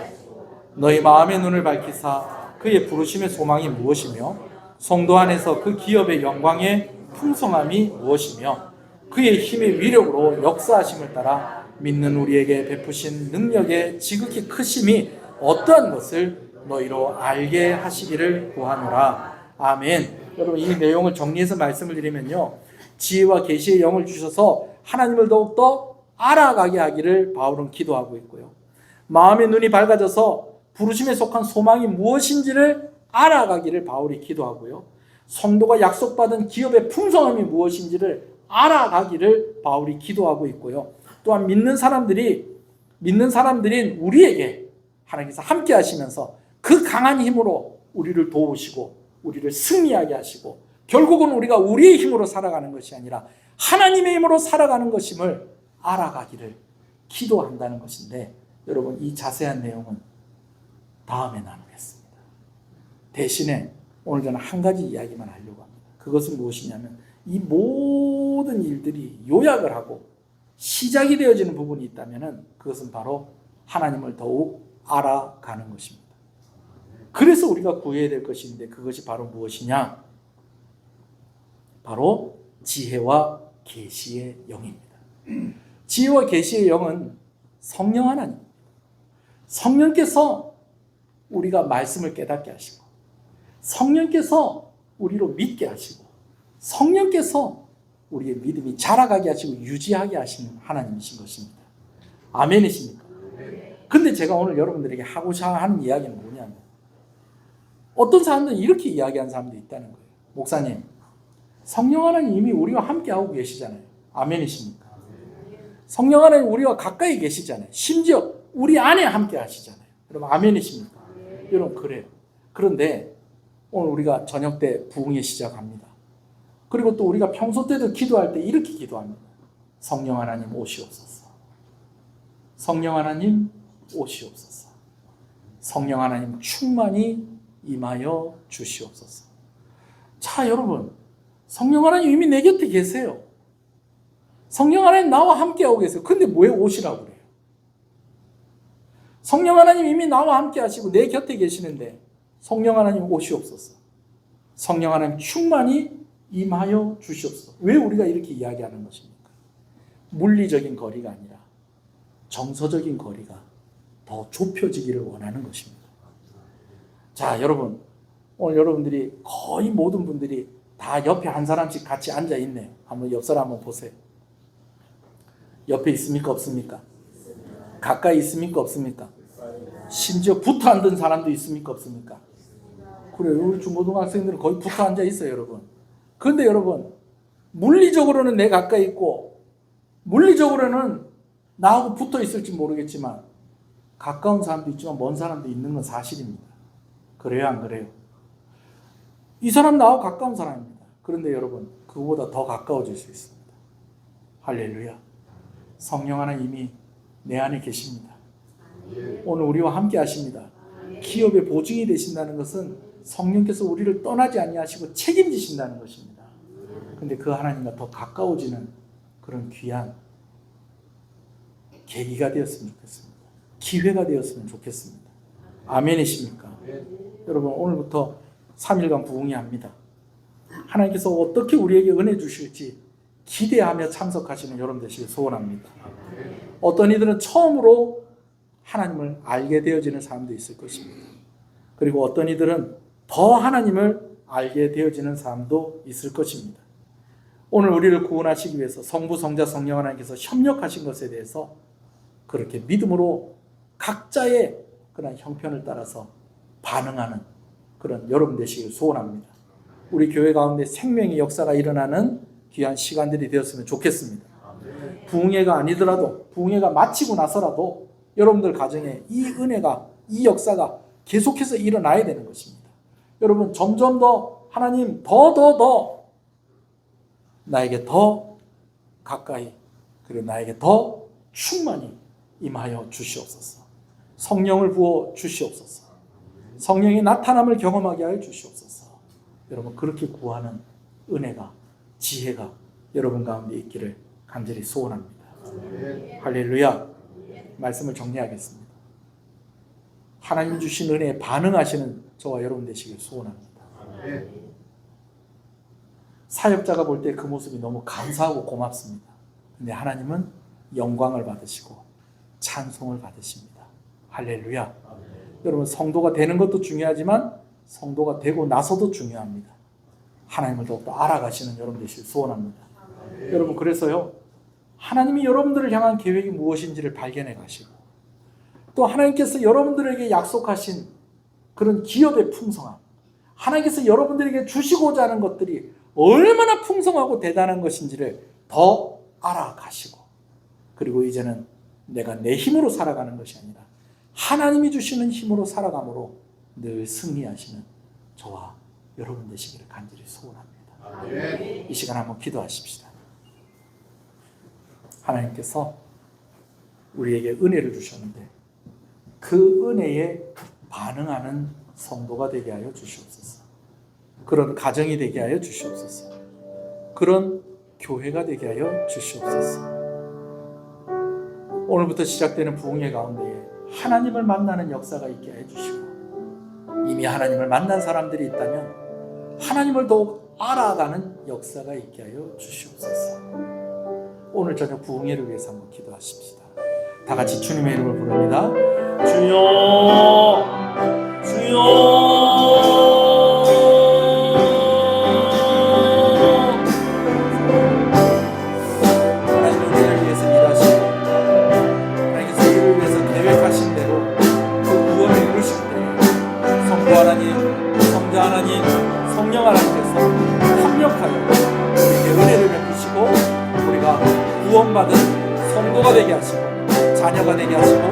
너희 마음의 눈을 밝히사 그의 부르심의 소망이 무엇이며 성도 안에서 그 기업의 영광의 풍성함이 무엇이며 그의 힘의 위력으로 역사하심을 따라 믿는 우리에게 베푸신 능력의 지극히 크심이 어떠한 것을 너희로 알게 하시기를 구하노라. 아멘. 여러분 이 내용을 정리해서 말씀을 드리면요. 지혜와 계시의 영을 주셔서 하나님을 더욱더 알아가게 하기를 바울은 기도하고 있고요. 마음의 눈이 밝아져서 부르심에 속한 소망이 무엇인지를 알아가기를 바울이 기도하고요. 성도가 약속받은 기업의 풍성함이 무엇인지를 알아가기를 바울이 기도하고 있고요. 또한 믿는 사람들인 우리에게 하나님께서 함께 하시면서 그 강한 힘으로 우리를 도우시고 우리를 승리하게 하시고 결국은 우리가 우리의 힘으로 살아가는 것이 아니라 하나님의 힘으로 살아가는 것임을 알아가기를 기도한다는 것인데 여러분 이 자세한 내용은 다음에 나누겠습니다. 대신에 오늘 저는 한 가지 이야기만 하려고 합니다. 그것은 무엇이냐면 이 모든 일들이 요약을 하고 시작이 되어지는 부분이 있다면 그것은 바로 하나님을 더욱 알아가는 것입니다. 그래서 우리가 구해야 될 것인데 그것이 바로 무엇이냐? 바로 지혜와 계시의 영입니다. 지혜와 계시의 영은 성령 하나님, 성령께서 우리가 말씀을 깨닫게 하시고, 성령께서 우리로 믿게 하시고, 성령께서 우리의 믿음이 자라가게 하시고 유지하게 하시는 하나님이신 것입니다. 아멘이십니까? 근데 제가 오늘 여러분들에게 하고자 하는 이야기는 뭐냐면, 어떤 사람들은 이렇게 이야기하는 사람도 있다는 거예요. 목사님, 성령 하나님 이미 우리와 함께하고 계시잖아요. 아멘이십니까? 성령 하나님 우리와 가까이 계시잖아요. 심지어 우리 안에 함께 하시잖아요. 여러분 아멘이십니까? 여러분 그래요. 그런데 오늘 우리가 저녁 때 부흥회 시작합니다. 그리고 또 우리가 평소 때도 기도할 때 이렇게 기도합니다. 성령 하나님 오시옵소서. 성령 하나님 오시옵소서. 성령 하나님 충만히 임하여 주시옵소서. 자, 여러분, 성령 하나님 이미 내 곁에 계세요. 성령 하나님 나와 함께하고 계세요. 근데 왜 오시라고 그래요? 성령 하나님 이미 나와 함께 하시고 내 곁에 계시는데 성령 하나님 오시옵소서. 성령 하나님 충만히 임하여 주시옵소서. 왜 우리가 이렇게 이야기하는 것입니까? 물리적인 거리가 아니라 정서적인 거리가 더 좁혀지기를 원하는 것입니다. 자, 여러분, 오늘 여러분들이 거의 모든 분들이 다 옆에 한 사람씩 같이 앉아 있네요. 한번 옆 사람 한번 보세요. 옆에 있습니까? 없습니까? 가까이 있습니까? 없습니까? 심지어 붙어 앉은 사람도 있습니까? 없습니까? 그래요. 우리 중고등학생들은 거의 붙어 앉아 있어요, 여러분. 그런데 여러분, 물리적으로는 내 가까이 있고 물리적으로는 나하고 붙어 있을지 모르겠지만 가까운 사람도 있지만 먼 사람도 있는 건 사실입니다. 그래요, 안 그래요? 이 사람 나하고 가까운 사람입니다. 그런데 여러분, 그거보다 더 가까워질 수 있습니다. 할렐루야. 성령 하나님이 내 안에 계십니다. 오늘 우리와 함께 하십니다. 기업의 보증이 되신다는 것은 성령께서 우리를 떠나지 아니하시고 책임지신다는 것입니다. 그런데 그 하나님과 더 가까워지는 그런 귀한 계기가 되었으면 좋겠습니다. 기회가 되었으면 좋겠습니다. 아멘이십니까? 여러분, 오늘부터 3일간 부흥회 합니다. 하나님께서 어떻게 우리에게 은혜 주실지 기대하며 참석하시는 여러분 되시길 소원합니다. 어떤 이들은 처음으로 하나님을 알게 되어지는 사람도 있을 것입니다. 그리고 어떤 이들은 더 하나님을 알게 되어지는 사람도 있을 것입니다. 오늘 우리를 구원하시기 위해서 성부, 성자, 성령 하나님께서 협력하신 것에 대해서 그렇게 믿음으로 각자의 그런 형편을 따라서 반응하는 그런 여러분 되시길 소원합니다. 우리 교회 가운데 생명의 역사가 일어나는 귀한 시간들이 되었으면 좋겠습니다. 부흥회가 아니더라도 부흥회가 마치고 나서라도 여러분들 가정에 이 은혜가, 이 역사가 계속해서 일어나야 되는 것입니다. 여러분, 점점 더 하나님 더 나에게 더 가까이, 그리고 나에게 더 충만히 임하여 주시옵소서. 성령을 부어 주시옵소서. 성령의 나타남을 경험하게 하여 주시옵소서. 여러분, 그렇게 구하는 은혜가, 지혜가 여러분 가운데 있기를 간절히 소원합니다. 할렐루야. 말씀을 정리하겠습니다. 하나님 주신 은혜에 반응하시는 저와 여러분 되시길 소원합니다. 사역자가 볼 때 그 모습이 너무 감사하고 고맙습니다. 근데 하나님은 영광을 받으시고 찬송을 받으십니다. 할렐루야. 여러분, 성도가 되는 것도 중요하지만 성도가 되고 나서도 중요합니다. 하나님을 더욱더 알아가시는 여러분 되시길 소원합니다. 여러분, 그래서요, 하나님이 여러분들을 향한 계획이 무엇인지를 발견해 가시고 또 하나님께서 여러분들에게 약속하신 그런 기업의 풍성함, 하나님께서 여러분들에게 주시고자 하는 것들이 얼마나 풍성하고 대단한 것인지를 더 알아가시고, 그리고 이제는 내가 내 힘으로 살아가는 것이 아니라 하나님이 주시는 힘으로 살아감으로 늘 승리하시는 저와 여러분 되시기를 간절히 소원합니다. 이 시간 한번 기도하십시다. 하나님께서 우리에게 은혜를 주셨는데 그 은혜에 반응하는 성도가 되게 하여 주시옵소서. 그런 가정이 되게 하여 주시옵소서. 그런 교회가 되게 하여 주시옵소서. 오늘부터 시작되는 부흥회 가운데에 하나님을 만나는 역사가 있게 해주시고, 이미 하나님을 만난 사람들이 있다면 하나님을 더욱 알아가는 역사가 있게 하여 주시옵소서. 오늘 저녁 부흥회를 위해서 한번 기도하십시다. 다 같이 주님의 이름을 부릅니다. 주여 주여 하나님의 은혜를 위해서 일하시고 하나님께서 이를 위해서 계획하신 대로 그 구원을 이루실 때 성부 하나님, 성자 하나님, 성령 하나님께서 합력하여 우리에게 은혜를 베푸시고 우리가 구원받은 성도가 되게 하시고 자녀가 되게 하시고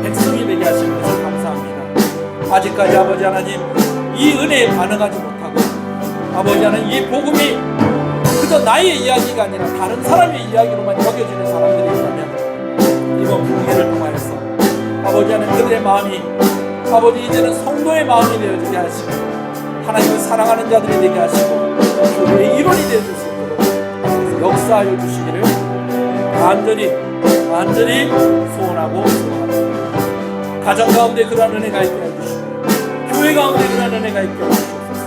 백성이 되게 하시는 것을 감사합니다. 아직까지 아버지 하나님 이 은혜에 반응하지 못하고 아버지 하나님 이 복음이 그저 나의 이야기가 아니라 다른 사람의 이야기로만 여겨지는 사람들이 있다면 이번 부흥회를 통하여서 아버지 하나님 그들의 마음이 아버지 이제는 성도의 마음이 되어지게 하시고 하나님을 사랑하는 자들이 되게 하시고 교회의 일원이 되어줄 수 있도록 역사하여 주시기를 간절히 소원하고 소원합니다. 가정 가운데 그러한 은혜가 있게 해주시고 교회 가운데 그러한 은혜가 있게 해주시옵소서.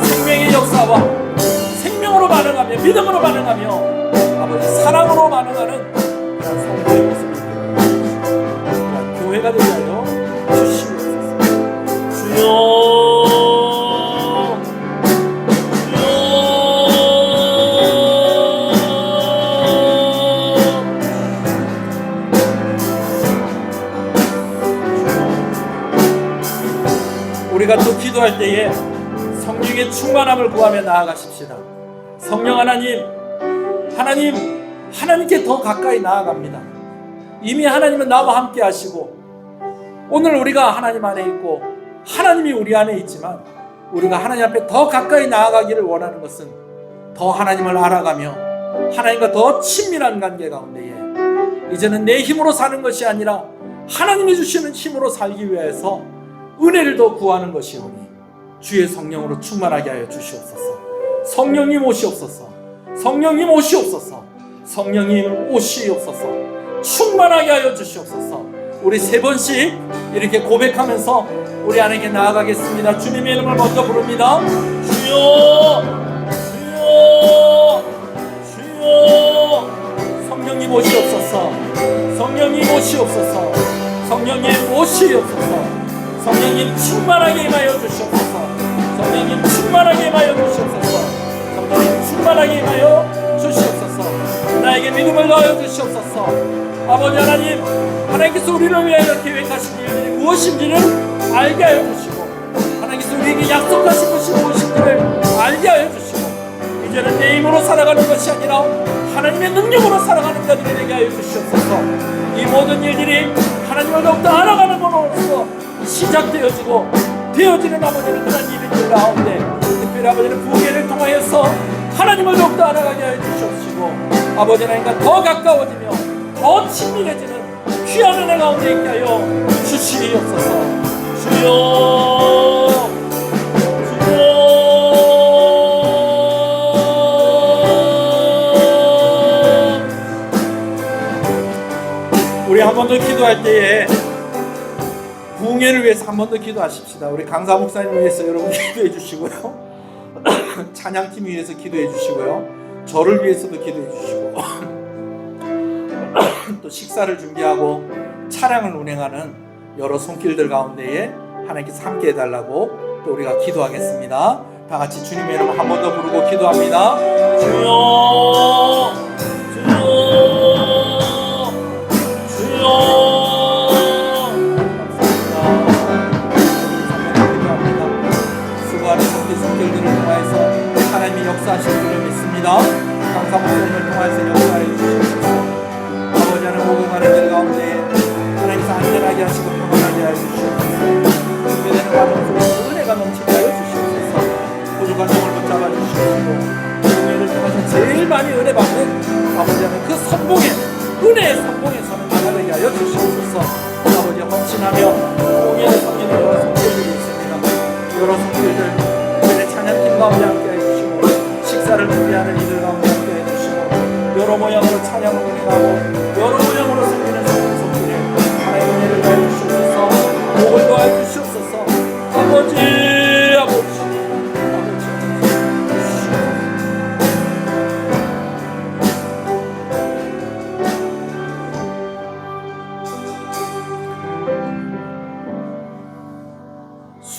생명의 역사와 생명으로 반응하며 믿음으로 반응하며 아버지 사랑으로 반응하는 그런 성도의 모습을 그런 교회가 되게 하여 주시옵소서. 주여 우리가 또 기도할 때에 성령의 충만함을 구하며 나아가십시다. 성령 하나님께 더 가까이 나아갑니다. 이미 하나님은 나와 함께 하시고 오늘 우리가 하나님 안에 있고 하나님이 우리 안에 있지만 우리가 하나님 앞에 더 가까이 나아가기를 원하는 것은 더 하나님을 알아가며 하나님과 더 친밀한 관계 가운데에 이제는 내 힘으로 사는 것이 아니라 하나님이 주시는 힘으로 살기 위해서 은혜를 더 구하는 것이오니 주의 성령으로 충만하게 하여 주시옵소서. 성령님 오시옵소서. 성령님 오시옵소서. 성령님 오시옵소서. 충만하게 하여 주시옵소서. 우리 세 번씩 이렇게 고백하면서 우리 하나님께 나아가겠습니다. 주님의 이름을 먼저 부릅니다. 주여 주여 주여 성령님 오시옵소서. 성령님 오시옵소서. 성령님 오시옵소서. 성령님 충만하게 임하여 주시옵소서. 성령님 충만하게 임하여 주시옵소서. 성령님 충만하게 임하여 주시옵소서. 나에게 믿음을 더하여 주시옵소서. 아버지 하나님, 하나님께서 우리를 위하여 계획하신 일이 무엇인지를 알게 하여 주시고 하나님께서 우리에게 약속하신 것이 무엇인지를 알게 하여 주시고 이제는 내 힘으로 살아가는 것이 아니라 하나님의 능력으로 살아가는 자들이 되게 하여 주시옵소서. 이 모든 일들이 하나님을 더욱더 알아가는 것으로서 시작되어지고 되어지는 아버지는 그런 일들 가운데 특별히 아버지는 부흥회를 통하여서 하나님을 더욱더 알아가게 하여 주시옵시고 아버지 하나님과 더 가까워지며 더 친밀해지는 귀한 은혜 가운데 있게 하여 주시옵소서. 주여 우리 한 번 더 기도할 때에 부흥회를 위해서 한 번 더 기도하십시다. 우리 강사 목사님을 위해서 여러분 기도해 주시고요. 찬양팀 위해서 기도해 주시고요. 저를 위해서도 기도해 주시고 또 식사를 준비하고 차량을 운행하는 여러 손길들 가운데에 하나님께서 함께 해달라고 또 우리가 기도하겠습니다. 다 같이 주님의 이름 한 번 더 부르고 기도합니다. 주여 주여 수고하는 손길들을 통하여서 하나님이 역사하실 줄을 믿습니다. 강사 목사님을 통하여서 역사해 주시옵소서. 아버지 하나님 복음하는 길 가운데 하나님께서 안전하게 하시고 평안하게 하여 주시옵소서. 준비되는 과정 속에서 은혜가 넘치게 하여 주시옵소서. 부족한 종을 붙잡아 주시옵시고 은혜를 통해서 제일 많이 은혜 받는 아버지 하나님 그 선봉에 은혜의 선봉에 서는 자가 되게 하여 주시옵소서. 아버지 헌신하며 공의를 섬기는 여러 손길들이 있습니다. 여러 손길들 우리의 찬양팀 가운데 함께 해주시고 식사를 준비하는 이들 가운데 함께 해주시고 여러 모양으로 찬양을 운행하고 여러 모양으로 섬기는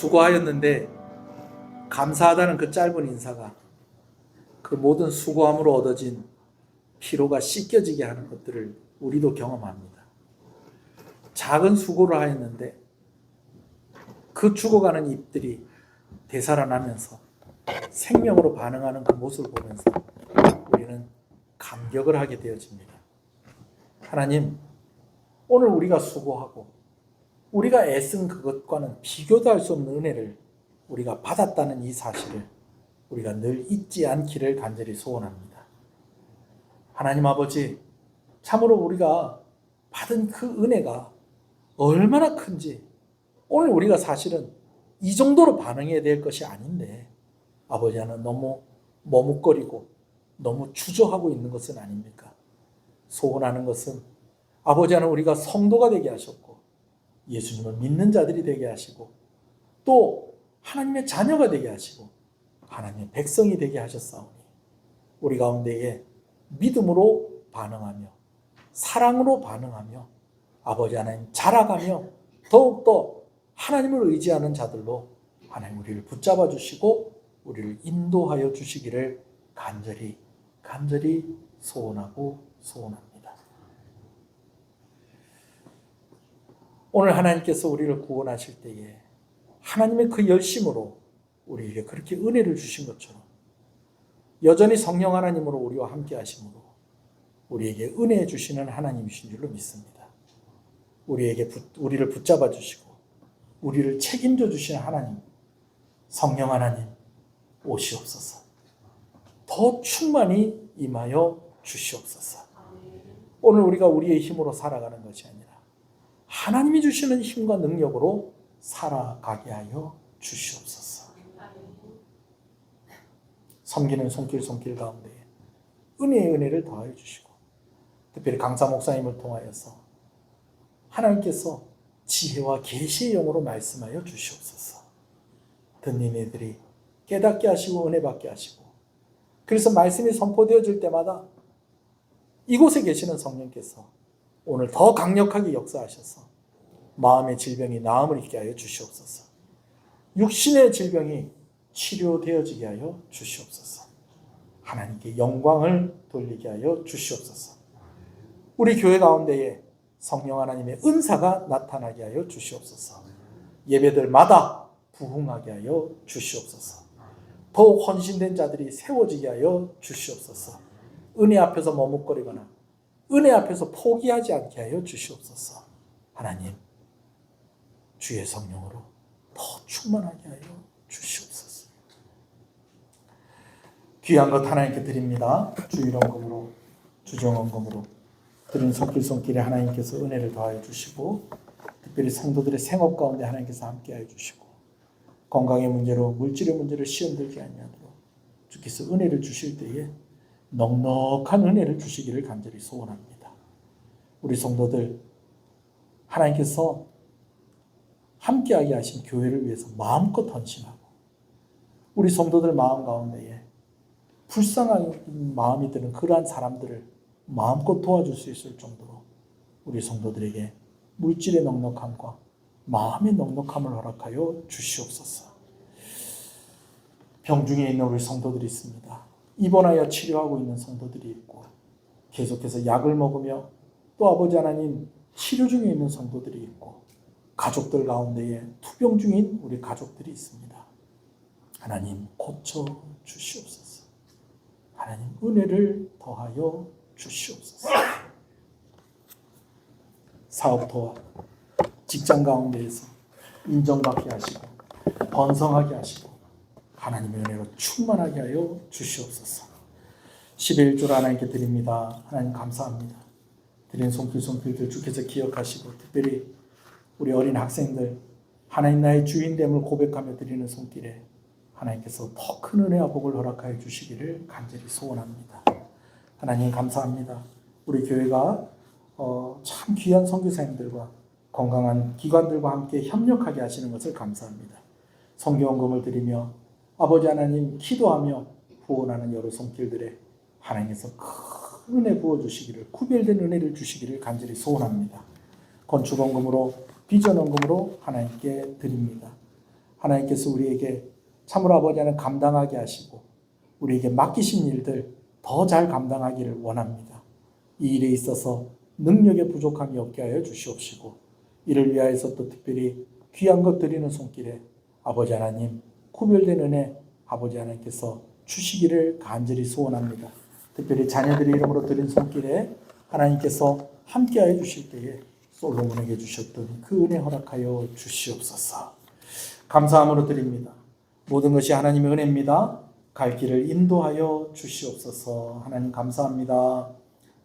수고하였는데 감사하다는 그 짧은 인사가 그 모든 수고함으로 얻어진 피로가 씻겨지게 하는 것들을 우리도 경험합니다. 작은 수고를 하였는데 그 죽어가는 잎들이 되살아나면서 생명으로 반응하는 그 모습을 보면서 우리는 감격을 하게 되어집니다. 하나님, 오늘 우리가 수고하고 우리가 애쓴 그것과는 비교도 할 수 없는 은혜를 우리가 받았다는 이 사실을 우리가 늘 잊지 않기를 간절히 소원합니다. 하나님 아버지, 참으로 우리가 받은 그 은혜가 얼마나 큰지 오늘 우리가 사실은 이 정도로 반응해야 될 것이 아닌데 아버지 하나는 너무 머뭇거리고 너무 주저하고 있는 것은 아닙니까? 소원하는 것은 아버지 하나는 우리가 성도가 되게 하셨고 예수님을 믿는 자들이 되게 하시고 또 하나님의 자녀가 되게 하시고 하나님의 백성이 되게 하셨사오니 우리 가운데에 믿음으로 반응하며 사랑으로 반응하며 아버지 하나님 자라가며 더욱더 하나님을 의지하는 자들로 하나님 우리를 붙잡아 주시고 우리를 인도하여 주시기를 간절히 소원합니다. 오늘 하나님께서 우리를 구원하실 때에 하나님의 그 열심으로 우리에게 그렇게 은혜를 주신 것처럼 여전히 성령 하나님으로 우리와 함께 하심으로 우리에게 은혜 주시는 하나님이신 줄로 믿습니다. 우리를 붙잡아 주시고 우리를 책임져 주시는 하나님, 성령 하나님 오시옵소서. 더 충만히 임하여 주시옵소서. 오늘 우리가 우리의 힘으로 살아가는 것이 아니라 하나님이 주시는 힘과 능력으로 살아가게 하여 주시옵소서. 섬기는 손길 가운데 은혜의 은혜를 더하여 주시고 특별히 강사 목사님을 통하여서 하나님께서 지혜와 계시의 영으로 말씀하여 주시옵소서. 듣는 이들이 깨닫게 하시고 은혜 받게 하시고 그래서 말씀이 선포되어질 때마다 이곳에 계시는 성령께서 오늘 더 강력하게 역사하셔서 마음의 질병이 나음을 입게 하여 주시옵소서. 육신의 질병이 치료되어지게 하여 주시옵소서. 하나님께 영광을 돌리게 하여 주시옵소서. 우리 교회 가운데에 성령 하나님의 은사가 나타나게 하여 주시옵소서. 예배들마다 부흥하게 하여 주시옵소서. 더욱 헌신된 자들이 세워지게 하여 주시옵소서. 은혜 앞에서 머뭇거리거나 은혜 앞에서 포기하지 않게 하여 주시옵소서. 하나님, 주의 성령으로 더 충만하게 하여 주시옵소서. 귀한 것 하나님께 드립니다. 주일원금으로 주정원금으로 드린 손길에 하나님께서 은혜를 더하여 주시고 특별히 성도들의 생업 가운데 하나님께서 함께하여 주시고 건강의 문제로 물질의 문제를 시험 들게 아니하도록 주께서 은혜를 주실 때에 넉넉한 은혜를 주시기를 간절히 소원합니다. 우리 성도들 하나님께서 함께하게 하신 교회를 위해서 마음껏 헌신하고 우리 성도들 마음 가운데에 불쌍한 마음이 드는 그러한 사람들을 마음껏 도와줄 수 있을 정도로 우리 성도들에게 물질의 넉넉함과 마음의 넉넉함을 허락하여 주시옵소서. 병중에 있는 우리 성도들이 있습니다. 입원하여 치료하고 있는 성도들이 있고 계속해서 약을 먹으며 또 아버지 하나님 치료 중에 있는 성도들이 있고 가족들 가운데에 투병 중인 우리 가족들이 있습니다. 하나님 고쳐 주시옵소서. 하나님 은혜를 더하여 주시옵소서. 사업터와 직장 가운데에서 인정받게 하시고 번성하게 하시고 하나님의 은혜로 충만하게 하여 주시옵소서. 11조 하나님께 드립니다. 하나님 감사합니다. 드린 손길들 주께서 기억하시고 특별히 우리 어린 학생들 하나님 나의 주인됨을 고백하며 드리는 손길에 하나님께서 더 큰 은혜와 복을 허락하여 주시기를 간절히 소원합니다. 하나님 감사합니다. 우리 교회가 참 귀한 선교사님들과 건강한 기관들과 함께 협력하게 하시는 것을 감사합니다. 선교원금을 드리며 아버지 하나님 기도하며 후원하는 여러 손길들에 하나님께서 큰 은혜 부어주시기를 구별된 은혜를 주시기를 간절히 소원합니다. 건축원금으로 비전원금으로 하나님께 드립니다. 하나님께서 우리에게 참으로 아버지 하나님 감당하게 하시고 우리에게 맡기신 일들 더 잘 감당하기를 원합니다. 이 일에 있어서 능력의 부족함이 없게 하여 주시옵시고 이를 위하여서 또 특별히 귀한 것 드리는 손길에 아버지 하나님 구별된 은혜 아버지 하나님께서 주시기를 간절히 소원합니다. 특별히 자녀들의 이름으로 드린 손길에 하나님께서 함께하여 주실 때에 솔로몬에게 주셨던 그 은혜 허락하여 주시옵소서. 감사함으로 드립니다. 모든 것이 하나님의 은혜입니다. 갈 길을 인도하여 주시옵소서. 하나님 감사합니다.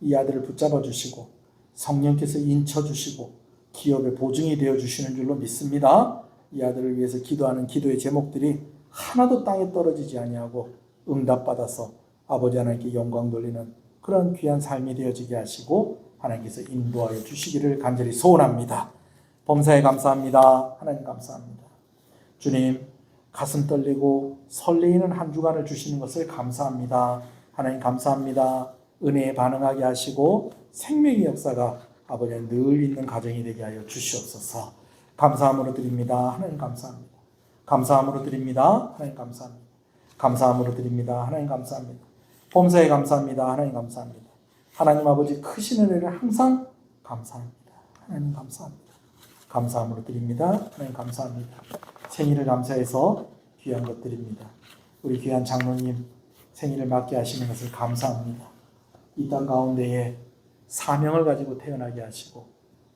이 아들을 붙잡아 주시고 성령께서 인쳐 주시고 기업의 보증이 되어 주시는 줄로 믿습니다. 이 아들을 위해서 기도하는 기도의 제목들이 하나도 땅에 떨어지지 아니하고 응답받아서 아버지 하나님께 영광 돌리는 그런 귀한 삶이 되어지게 하시고 하나님께서 인도하여 주시기를 간절히 소원합니다. 범사에 감사합니다. 하나님 감사합니다. 주님 가슴 떨리고 설레이는 한 주간을 주시는 것을 감사합니다. 하나님 감사합니다. 은혜에 반응하게 하시고 생명의 역사가 아버지 늘 있는 가정이 되게 하여 주시옵소서. 감사함으로 드립니다. 하나님 감사합니다. 감사함으로 드립니다. 하나님 감사합니다. 감사함으로 드립니다. 하나님 감사합니다. 범사에 감사합니다. 하나님 감사합니다. 하나님 아버지 크신 은혜를 항상 감사합니다. 하나님 감사합니다. 감사함으로 드립니다. 하나님 감사합니다. 생일을 감사해서 귀한 것 드립니다. 우리 귀한 장로님 생일을 맞게 하시는 것을 감사합니다. 이 땅 가운데에 사명을 가지고 태어나게 하시고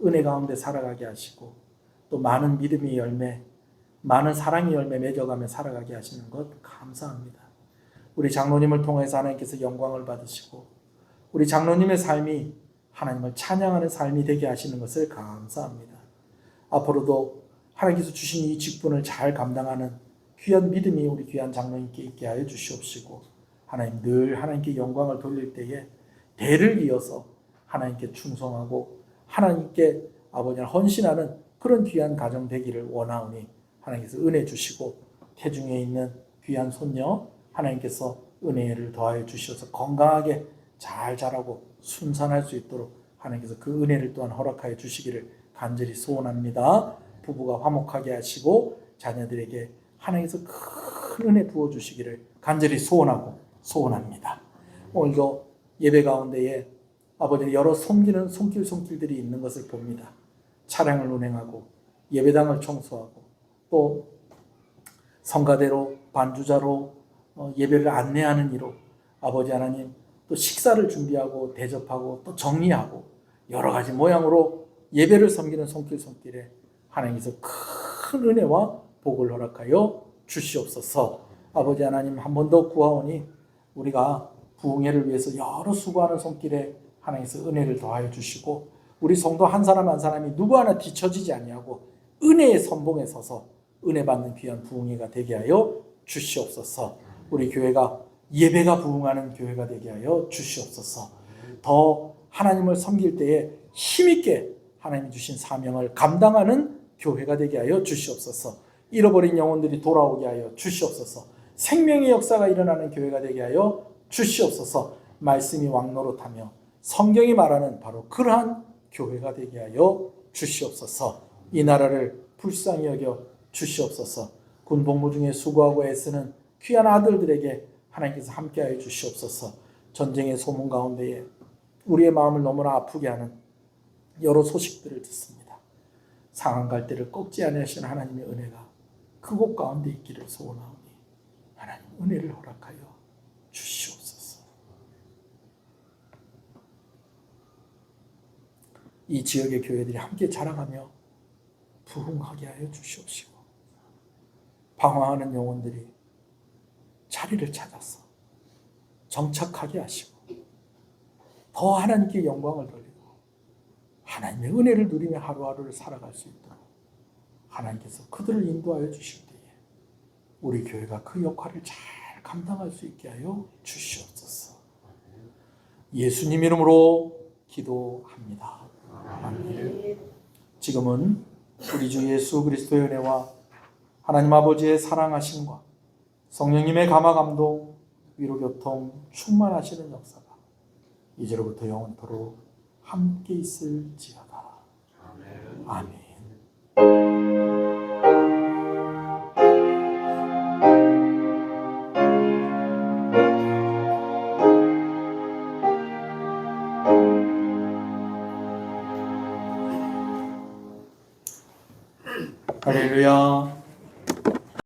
은혜 가운데 살아가게 하시고 또 많은 믿음의 열매, 많은 사랑의 열매 맺어가며 살아가게 하시는 것 감사합니다. 우리 장로님을 통해서 하나님께서 영광을 받으시고 우리 장로님의 삶이 하나님을 찬양하는 삶이 되게 하시는 것을 감사합니다. 앞으로도 하나님께서 주신 이 직분을 잘 감당하는 귀한 믿음이 우리 귀한 장로님께 있게 하여 주시옵시고 하나님 늘 하나님께 영광을 돌릴 때에 대를 이어서 하나님께 충성하고 하나님께 아버지를 헌신하는 그런 귀한 가정 되기를 원하오니 하나님께서 은혜 주시고 태중에 있는 귀한 손녀 하나님께서 은혜를 더하여 주셔서 건강하게 잘 자라고 순산할 수 있도록 하나님께서 그 은혜를 또한 허락하여 주시기를 간절히 소원합니다. 부부가 화목하게 하시고 자녀들에게 하나님께서 큰 은혜 부어주시기를 간절히 소원합니다. 오늘도 예배 가운데에 아버지 여러 섬기는 손길들이 있는 것을 봅니다. 차량을 운행하고 예배당을 청소하고 또 성가대로 반주자로 예배를 안내하는 이로 아버지 하나님 또 식사를 준비하고 대접하고 또 정리하고 여러 가지 모양으로 예배를 섬기는 손길에 하나님께서 큰 은혜와 복을 허락하여 주시옵소서. 아버지 하나님 한 번 더 구하오니 우리가 부흥회를 위해서 여러 수고하는 손길에 하나님께서 은혜를 더하여 주시고 우리 성도 한 사람 한 사람이 누구 하나 뒤처지지 아니하고 은혜의 선봉에 서서 은혜 받는 귀한 부흥회가 되게 하여 주시옵소서. 우리 교회가 예배가 부흥하는 교회가 되게 하여 주시옵소서. 더 하나님을 섬길 때에 힘있게 하나님이 주신 사명을 감당하는 교회가 되게 하여 주시옵소서. 잃어버린 영혼들이 돌아오게 하여 주시옵소서. 생명의 역사가 일어나는 교회가 되게 하여 주시옵소서. 말씀이 왕노릇하며 성경이 말하는 바로 그러한 교회가 되게 하여 주시옵소서. 이 나라를 불쌍히 여겨 주시옵소서. 군복무 중에 수고하고 애쓰는 귀한 아들들에게 하나님께서 함께하여 주시옵소서. 전쟁의 소문 가운데에 우리의 마음을 너무나 아프게 하는 여러 소식들을 듣습니다. 상한 갈대를 꺾지 아니하시는 하나님의 은혜가 그곳 가운데 있기를 소원하오니 하나님 은혜를 허락하여 주시옵소서. 이 지역의 교회들이 함께 자라가며 부흥하게 하여 주시옵시고 방황하는 영혼들이 자리를 찾아서 정착하게 하시고 더 하나님께 영광을 돌리고 하나님의 은혜를 누리며 하루하루를 살아갈 수 있도록 하나님께서 그들을 인도하여 주실 때에 우리 교회가 그 역할을 잘 감당할 수 있게 하여 주시옵소서. 예수님 이름으로 기도합니다. 아멘. 지금은 우리 주 예수 그리스도의 은혜와 하나님 아버지의 사랑하심과 성령님의 감화감동 위로교통 충만하시는 역사가 이제로부터 영원토록 함께 있을지어다. 아멘. 할렐루야.